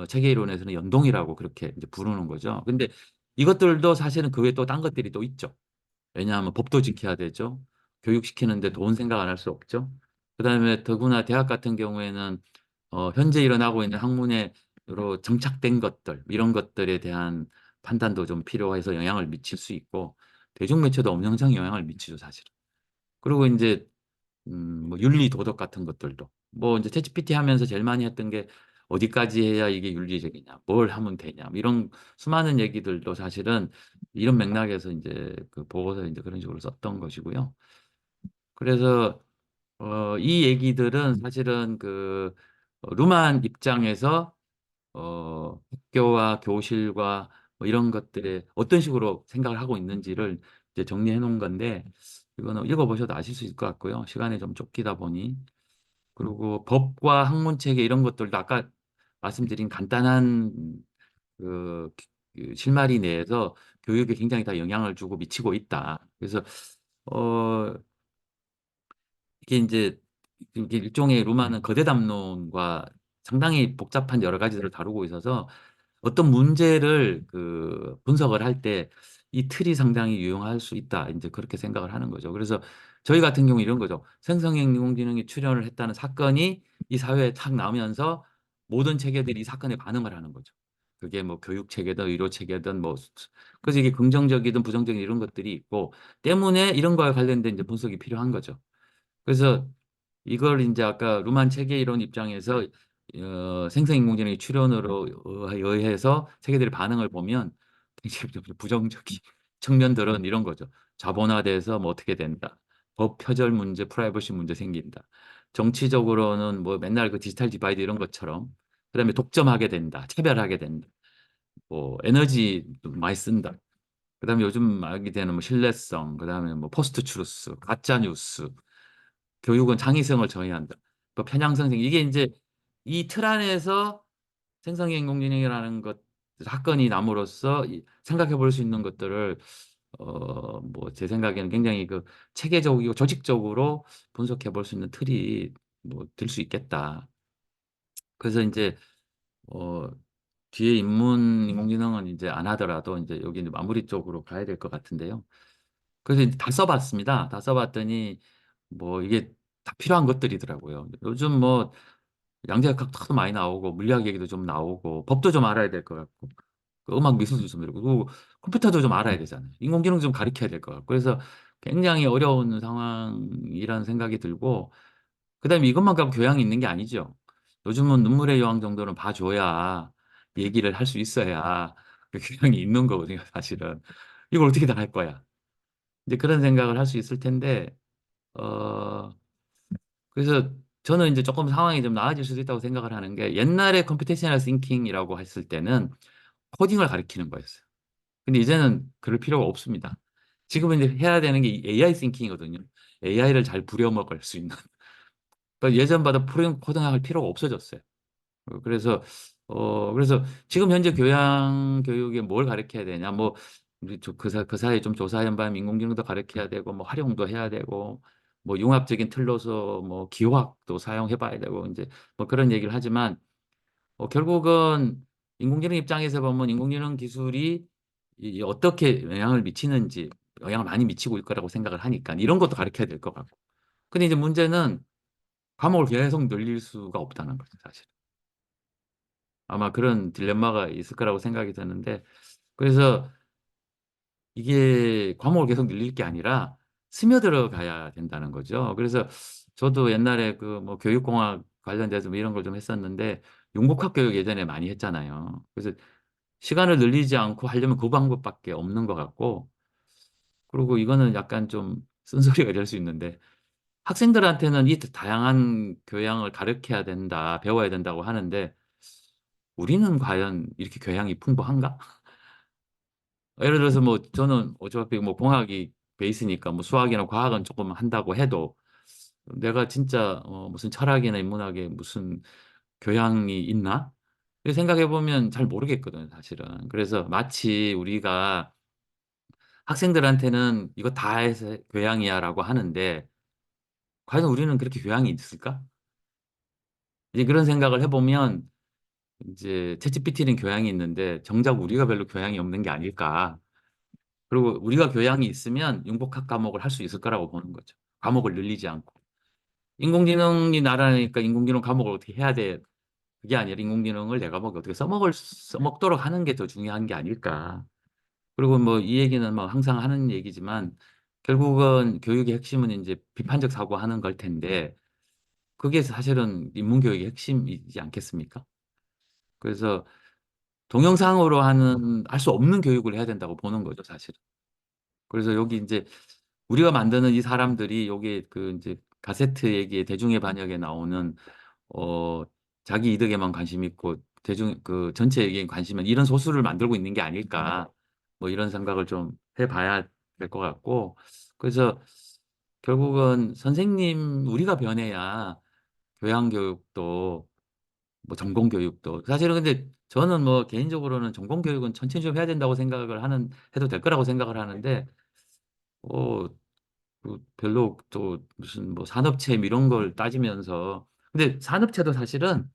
체계 이론에서는 연동이라고 그렇게 이제 부르는 거죠. 근데 이것들도 사실은 그 외에 또 딴 것들이 또 있죠. 왜냐하면 법도 지켜야 되죠. 교육시키는데 돈 생각 안 할 수 없죠. 그다음에 더구나 대학 같은 경우에는 현재 일어나고 있는 학문에로 정착된 것들 이런 것들에 대한 판단도 좀 필요해서 영향을 미칠 수 있고 대중매체도 엄청난 영향을 미치죠 사실은. 그리고 이제 뭐 윤리 도덕 같은 것들도 뭐 이제 챗GPT 하면서 제일 많이 했던 게 어디까지 해야 이게 윤리적이냐, 뭘 하면 되냐, 뭐 이런 수많은 얘기들도 사실은 이런 맥락에서 이제 그 보고서 이제 그런 식으로 썼던 것이고요. 그래서 이 얘기들은 사실은 그 루만 입장에서 학교와 교실과 뭐 이런 것들에 어떤 식으로 생각을 하고 있는지를 이제 정리해 놓은 건데 이거는 읽어보셔도 아실 수 있을 것 같고요. 시간이 좀 쫓기다 보니. 그리고 법과 학문 체계 이런 것들도 아까 말씀드린 간단한 그, 그 실마리 내에서 교육에 굉장히 다 영향을 주고 미치고 있다. 그래서 어 이게 이제 이게 일종의 루마는 거대 담론과 상당히 복잡한 여러 가지들을 다루고 있어서 어떤 문제를 그 분석을 할 때 이 틀이 상당히 유용할 수 있다. 이제 그렇게 생각을 하는 거죠. 그래서 저희 같은 경우 이런 거죠. 생성인공지능이 출현을 했다는 사건이 이 사회에 탁 나오면서 모든 체계들이 이 사건에 반응을 하는 거죠. 그게 뭐 교육 체계든 의료 체계든 뭐 그래서 이게 긍정적이든 부정적인 이런 것들이 있고 때문에 이런 거와 관련된 이제 분석이 필요한 거죠. 그래서 이걸 이제 아까 루만 체계 이론 입장에서 생성인공지능의 출현으로 의해서 세계들의 반응을 보면 굉장히 좀 부정적인 측면들은 이런 거죠. 자본화돼서 뭐 어떻게 된다. 법 표절 문제, 프라이버시 문제 생긴다. 정치적으로는 뭐 맨날 그 디지털 디바이드 이런 것처럼 그다음에 독점하게 된다. 차별하게 된다. 뭐 에너지 많이 쓴다. 그다음에 요즘 말하게 되는 뭐 신뢰성, 그다음에 뭐 포스트 추루스, 가짜 뉴스 교육은 창의성을 저해한다. 뭐 편향성 이게 이제 이 틀 안에서 생성형 인공지능이라는 것 사건이 남으로써 생각해 볼 수 있는 것들을 뭐 제 생각에는 굉장히 그 체계적이고 조직적으로 분석해 볼 수 있는 틀이 뭐 될 수 있겠다. 그래서 이제 어 뒤에 인문 인공지능은 이제 안 하더라도 이제 여기 이제 마무리 쪽으로 가야 될 것 같은데요. 그래서 이제 다 써봤습니다. 다 써봤더니 뭐 이게 다 필요한 것들이더라고요. 요즘 뭐 양자역학도 많이 나오고 물리학 얘기도 좀 나오고 법도 좀 알아야 될 것 같고 그 음악 미술도 좀 이러고 그리고 컴퓨터도 좀 알아야 되잖아요. 인공지능 좀 가르쳐야 될 것 같고 그래서 굉장히 어려운 상황이라는 생각이 들고 그다음에 이것만 갖고 교양이 있는 게 아니죠. 요즘은 눈물의 여왕 정도는 봐줘야 얘기를 할 수 있어야 그 교양이 있는 거거든요, 사실은. 이걸 어떻게 다 할 거야? 이제 그런 생각을 할 수 있을 텐데, 어, 그래서 저는 이제 조금 상황이 좀 나아질 수도 있다고 생각을 하는 게 옛날에 컴퓨테이셔널 싱킹이라고 했을 때는 코딩을 가르치는 거였어요. 근데 이제는 그럴 필요가 없습니다. 지금은 이제 해야 되는 게 AI 싱킹이거든요. AI를 잘 부려먹을 수 있는. 그러니까 예전보다 프로그램 코딩할 필요가 없어졌어요. 그래서 지금 현재 교양 교육에 뭘 가르쳐야 되냐 뭐 우리 그 사이에 좀 조사한 바에 인공지능도 가르쳐야 되고 뭐 활용도 해야 되고 뭐 융합적인 틀로서 뭐 기호학도 사용해 봐야 되고 이제 뭐 그런 얘기를 하지만 결국은 인공지능 입장에서 보면 인공지능 기술이 어떻게 영향을 미치는지 영향을 많이 미치고 있을 거라고 생각을 하니까 이런 것도 가르쳐야 될 것 같고 근데 이제 문제는 과목을 계속 늘릴 수가 없다는 거죠 사실. 아마 그런 딜레마가 있을 거라고 생각이 드는데 그래서 이게 과목을 계속 늘릴 게 아니라 스며들어 가야 된다는 거죠. 그래서 저도 옛날에 그 뭐 교육공학 관련돼서 뭐 이런 걸 좀 했었는데 융복합 교육 예전에 많이 했잖아요. 그래서 시간을 늘리지 않고 하려면 그 방법밖에 없는 것 같고 그리고 이거는 약간 좀 쓴소리가 될 수 있는데 학생들한테는 이 다양한 교양을 가르쳐야 된다, 배워야 된다고 하는데 우리는 과연 이렇게 교양이 풍부한가? 예를 들어서 뭐 저는 어차피 뭐 공학이 베이스니까 뭐 수학이나 과학은 조금 한다고 해도 내가 진짜 무슨 철학이나 인문학에 무슨 교양이 있나? 생각해 보면 잘 모르겠거든요, 사실은. 그래서 마치 우리가 학생들한테는 이거 다 해서 교양이야라고 하는데 과연 우리는 그렇게 교양이 있을까? 이제 그런 생각을 해보면 이제 챗GPT는 교양이 있는데 정작 우리가 별로 교양이 없는 게 아닐까? 그리고 우리가 교양이 있으면 융복합 과목을 할 수 있을 거라고 보는 거죠. 과목을 늘리지 않고. 인공지능이 나라니까 인공지능 과목을 어떻게 해야 돼. 그게 아니라 인공지능을 내 과목에 어떻게 써먹도록 하는 게 더 중요한 게 아닐까. 그리고 뭐 이 얘기는 뭐 항상 하는 얘기지만 결국은 교육의 핵심은 이제 비판적 사고하는 걸 텐데 그게 사실은 인문교육의 핵심이지 않겠습니까? 그래서 동영상으로 할 수 없는 교육을 해야 된다고 보는 거죠, 사실은. 그래서 여기 이제 우리가 만드는 이 사람들이 여기 그 이제 가세트 얘기에 대중의 반역에 나오는 어 자기 이득에만 관심 있고 대중 그 전체에게 관심은 이런 소수를 만들고 있는 게 아닐까 뭐 이런 생각을 좀 해봐야 될 것 같고 그래서 결국은 선생님 우리가 변해야 교양 교육도 뭐 전공 교육도 사실은 근데 저는 뭐 개인적으로는 전공 교육은 천천히 좀 해야 된다고 생각을 하는 해도 될 거라고 생각을 하는데 어 별로 또 무슨 뭐 산업체 이런 걸 따지면서 근데 산업체도 사실은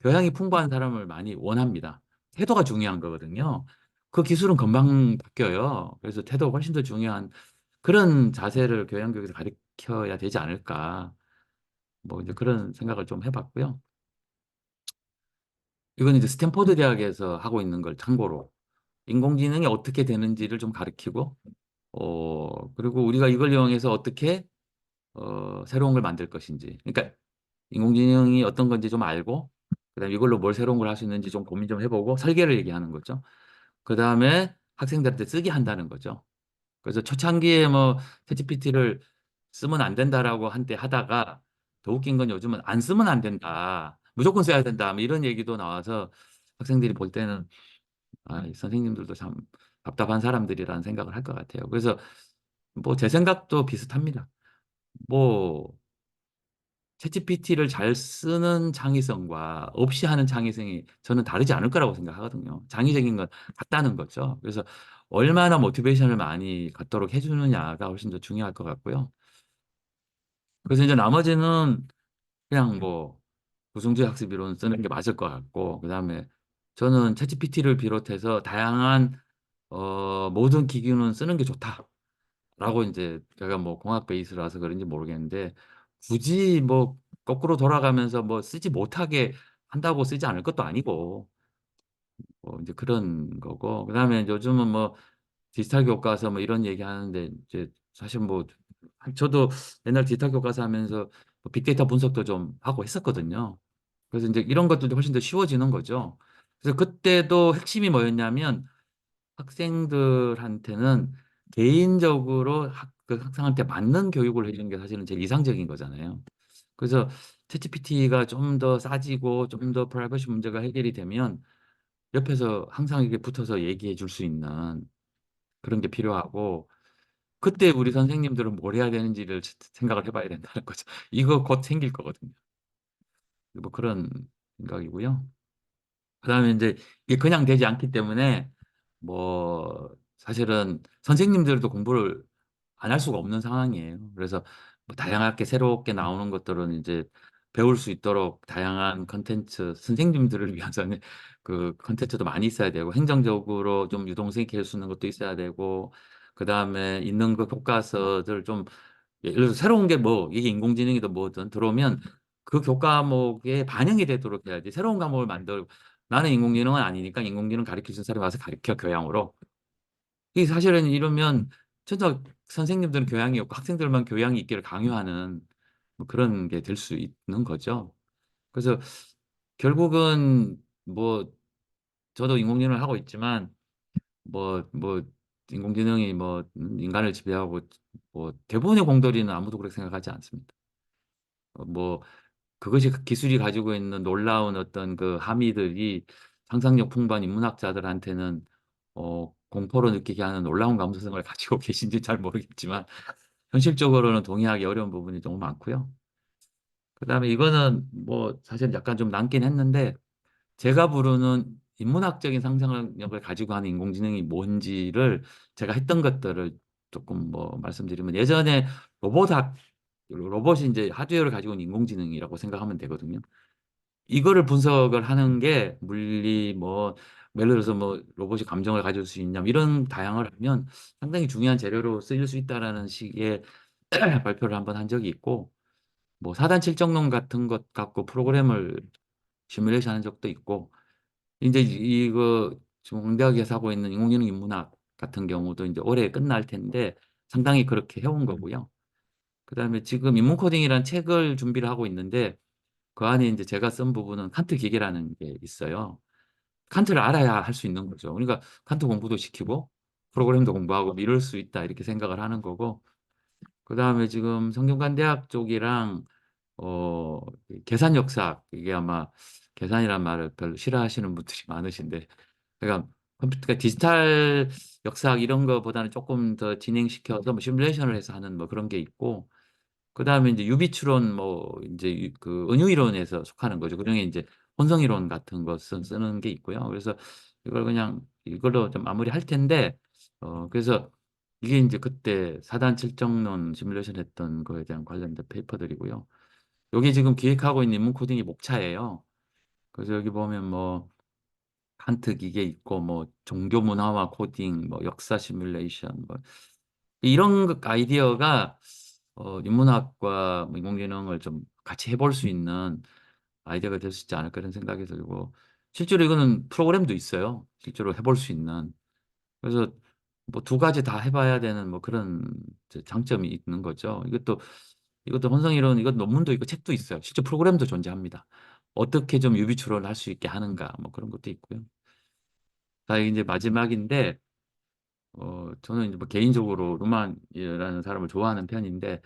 교양이 풍부한 사람을 많이 원합니다. 태도가 중요한 거거든요. 그 기술은 금방 바뀌어요. 그래서 태도가 훨씬 더 중요한 그런 자세를 교양교육에서 가르쳐야 되지 않을까. 뭐 이제 그런 생각을 좀 해봤고요. 이건 이제 스탠포드 대학에서 하고 있는 걸 참고로 인공지능이 어떻게 되는지를 좀 가르치고 그리고 우리가 이걸 이용해서 어떻게 새로운 걸 만들 것인지. 그러니까 인공지능이 어떤 건지 좀 알고, 그다음에 이걸로 뭘 새로운 걸 할 수 있는지 좀 고민 좀 해보고 설계를 얘기하는 거죠. 그다음에 학생들한테 쓰게 한다는 거죠. 그래서 초창기에 뭐 챗GPT를 쓰면 안 된다라고 한때 하다가 더 웃긴 건 요즘은 안 쓰면 안 된다. 무조건 써야 된다. 뭐 이런 얘기도 나와서 학생들이 볼 때는 이 선생님들도 참 답답한 사람들이라는 생각을 할 것 같아요. 그래서 뭐 제 생각도 비슷합니다. 뭐 챗GPT를 잘 쓰는 창의성과 없이 하는 창의성이 저는 다르지 않을 거라고 생각하거든요. 창의적인 건 같다는 거죠. 그래서 얼마나 모티베이션을 많이 갖도록 해주느냐가 훨씬 더 중요할 것 같고요. 그래서 이제 나머지는 그냥 뭐 구성주의 학습 이론 쓰는 게 맞을 것 같고, 그다음에 저는 챗GPT를 비롯해서 다양한 모든 기기는 쓰는 게 좋다라고, 이제 제가 뭐 공학 베이스라서 그런지 모르겠는데, 굳이 뭐 거꾸로 돌아가면서 뭐 쓰지 못하게 한다고 쓰지 않을 것도 아니고, 뭐 이제 그런 거고, 그다음에 요즘은 뭐 디지털 교과서 뭐 이런 얘기 하는데, 이제 사실 뭐 저도 옛날 디지털 교과서 하면서 뭐 빅데이터 분석도 좀 하고 했었거든요. 그래서 이제 이런 것들도 훨씬 더 쉬워지는 거죠. 그래서 그때도 핵심이 뭐였냐면, 학생들한테는 개인적으로 그 학생한테 맞는 교육을 해주는 게 사실은 제일 이상적인 거잖아요. 그래서 챗GPT가 좀 더 싸지고 좀 더 프라이버시 문제가 해결이 되면 옆에서 항상 이렇게 붙어서 얘기해 줄 수 있는 그런 게 필요하고, 그때 우리 선생님들은 뭘 해야 되는지를 생각을 해봐야 된다는 거죠. 이거 곧 생길 거거든요. 뭐 그런 생각이고요. 그다음에 이제 이게 그냥 되지 않기 때문에 뭐 사실은 선생님들도 공부를 안 할 수가 없는 상황이에요. 그래서 뭐 다양하게 새롭게 나오는 것들은 이제 배울 수 있도록 다양한 컨텐츠, 선생님들을 위해서는 그 컨텐츠도 많이 있어야 되고, 행정적으로 좀 유동성 있게 할 수 있는 것도 있어야 되고, 그다음에 있는 그 교과서들 좀, 예를 들어서 새로운 게 뭐 이게 인공지능이든 뭐든 들어오면 그 교과목에 반영이 되도록 해야지, 새로운 과목을 만들고 나는 인공지능은 아니니까 인공지능 가르쳐 준 사람이 와서 가르쳐 교양으로. 이 사실은 이러면 진짜 선생님들은 교양이 없고 학생들만 교양이 있기를 강요하는 뭐 그런 게 될 수 있는 거죠. 그래서 결국은 뭐 저도 인공지능을 하고 있지만 뭐 인공지능이 뭐 인간을 지배하고, 뭐 대부분의 공돌이는 아무도 그렇게 생각하지 않습니다. 뭐 그것이 그 기술이 가지고 있는 놀라운 어떤 그 함의들이 상상력 풍부한 인문학자들한테는 공포로 느끼게 하는 놀라운 감수성을 가지고 계신지 잘 모르겠지만, 현실적으로는 동의하기 어려운 부분이 너무 많고요. 그다음에 이거는 뭐 사실 약간 좀 남긴 했는데, 제가 부르는 인문학적인 상상력을 가지고 하는 인공지능이 뭔지를 제가 했던 것들을 조금 뭐 말씀드리면, 예전에 로봇이 이제 하드웨어를 가지고 있는 인공지능이라고 생각하면 되거든요. 이거를 분석을 하는 게 물리 뭐 예를 들어서 뭐 로봇이 감정을 가질 수 있냐 뭐 이런 다양을 하면 상당히 중요한 재료로 쓰일 수 있다라는 식의 발표를 한번 한 적이 있고, 뭐 4단 칠정론 같은 것 갖고 프로그램을 시뮬레이션 한 적도 있고, 이제 이거 지금 홍대학에서 하고 있는 인공지능 인문학 같은 경우도 이제 올해 끝날 텐데 상당히 그렇게 해온 거고요. 그다음에 지금 인문 코딩이라는 책을 준비를 하고 있는데, 그 안에 이제 제가 쓴 부분은 칸트 기계라는 게 있어요. 칸트를 알아야 할 수 있는 거죠. 그러니까 칸트 공부도 시키고 프로그램도 공부하고 이럴 수 있다 이렇게 생각을 하는 거고, 그다음에 지금 성균관대학 쪽이랑 어 계산 역학, 이게 아마 계산이란 말을 별로 싫어하시는 분들이 많으신데, 그러니까 컴퓨터가 디지털 역학 이런 거보다는 조금 더 진행시켜서 뭐 시뮬레이션을 해서 하는 뭐 그런 게 있고, 그다음에 이제 유비추론 뭐 이제 그 은유 이론에서 속하는 거죠. 그중에 이제 혼성 이론 같은 거 쓰는 게 있고요. 그래서 이걸 그냥 이걸로 좀 마무리할 텐데, 그래서 이게 이제 그때 사단 칠정론 시뮬레이션 했던 거에 대한 관련된 페이퍼들이고요. 여기 지금 기획하고 있는 인문 코딩이 목차예요. 그래서 여기 보면 뭐 칸트 기계 있고, 뭐 종교 문화와 코딩, 뭐 역사 시뮬레이션, 뭐 이런 아이디어가 인문학과 뭐 인공지능을 좀 같이 해볼 수 있는 아이디어가 될 수 있지 않을까 그런 생각이 들고, 실제로 이거는 프로그램도 있어요. 실제로 해볼 수 있는. 그래서 뭐 두 가지 다 해봐야 되는 뭐 그런 이제 장점이 있는 거죠. 이것도 혼성이론, 이것 논문도 있고 책도 있어요. 실제 프로그램도 존재합니다. 어떻게 좀 유비추론을 할 수 있게 하는가 뭐 그런 것도 있고요. 자, 이제 마지막인데, 저는 이제 뭐 개인적으로 루만이라는 사람을 좋아하는 편인데,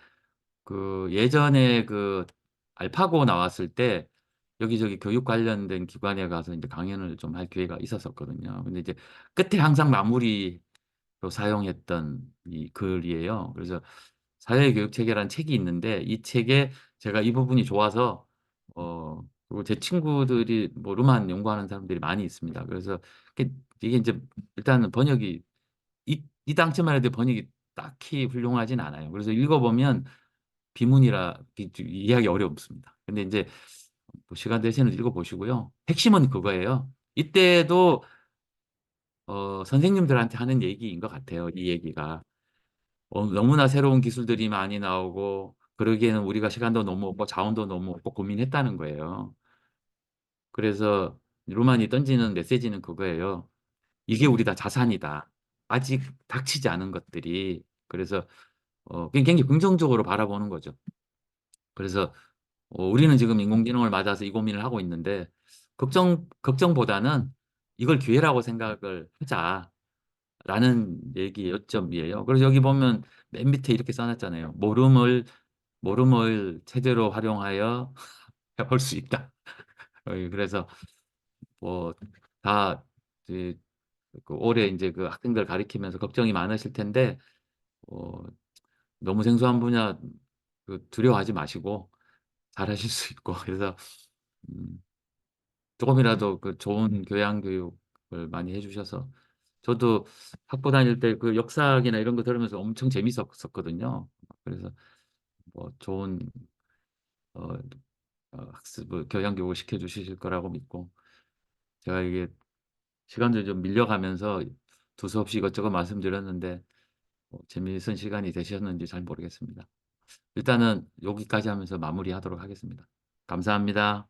그 예전에 그 알파고 나왔을 때 여기저기 교육 관련된 기관에 가서 이제 강연을 좀 할 기회가 있었었거든요. 근데 이제 끝에 항상 마무리로 사용했던 이 글이에요. 그래서 사회교육체계라는 책이 있는데 이 책에 제가 이 부분이 좋아서 그리고 제 친구들이 뭐 르만 연구하는 사람들이 많이 있습니다. 그래서 이게 이제 일단은 번역이 이 당시만 해도 번역이 딱히 훌륭하진 않아요. 그래서 읽어보면 비문이라 이해하기 어렵습니다. 근데 이제 뭐 시간 되시면 읽어보시고요. 핵심은 그거예요. 이때도 선생님들한테 하는 얘기인 것 같아요. 이 얘기가. 너무나 새로운 기술들이 많이 나오고 그러기에는 우리가 시간도 너무 없고 자원도 너무 없고 고민했다는 거예요. 그래서 루만이 던지는 메시지는 그거예요. 이게 우리 다 자산이다. 아직 닥치지 않은 것들이. 그래서 굉장히 긍정적으로 바라보는 거죠. 그래서 우리는 지금 인공지능을 맞아서 이 고민을 하고 있는데 걱정보다는 이걸 기회라고 생각을 하자라는 얘기 요점이에요. 그래서 여기 보면 맨 밑에 이렇게 써놨잖아요. 모름을 제대로 활용하여 해볼 수 있다. 그래서 뭐다 올해 이제 그 학생들 가리키면서 걱정이 많으실 텐데 어, 너무 생소한 분야 두려워하지 마시고 잘하실 수 있고 그래서 음, 조금이라도 그 좋은 교양 교육을 많이 해주셔서 저도 학부 다닐 때 그 역사학이나 이런 거 들으면서 엄청 재밌었거든요. 그래서 뭐 좋은 어, 학습 교양 교육을 시켜주실 거라고 믿고 제가 이게 시간도 좀 밀려가면서 두서없이 이것저것 말씀드렸는데 재미있은 시간이 되셨는지 잘 모르겠습니다. 일단은 여기까지 하면서 마무리하도록 하겠습니다. 감사합니다.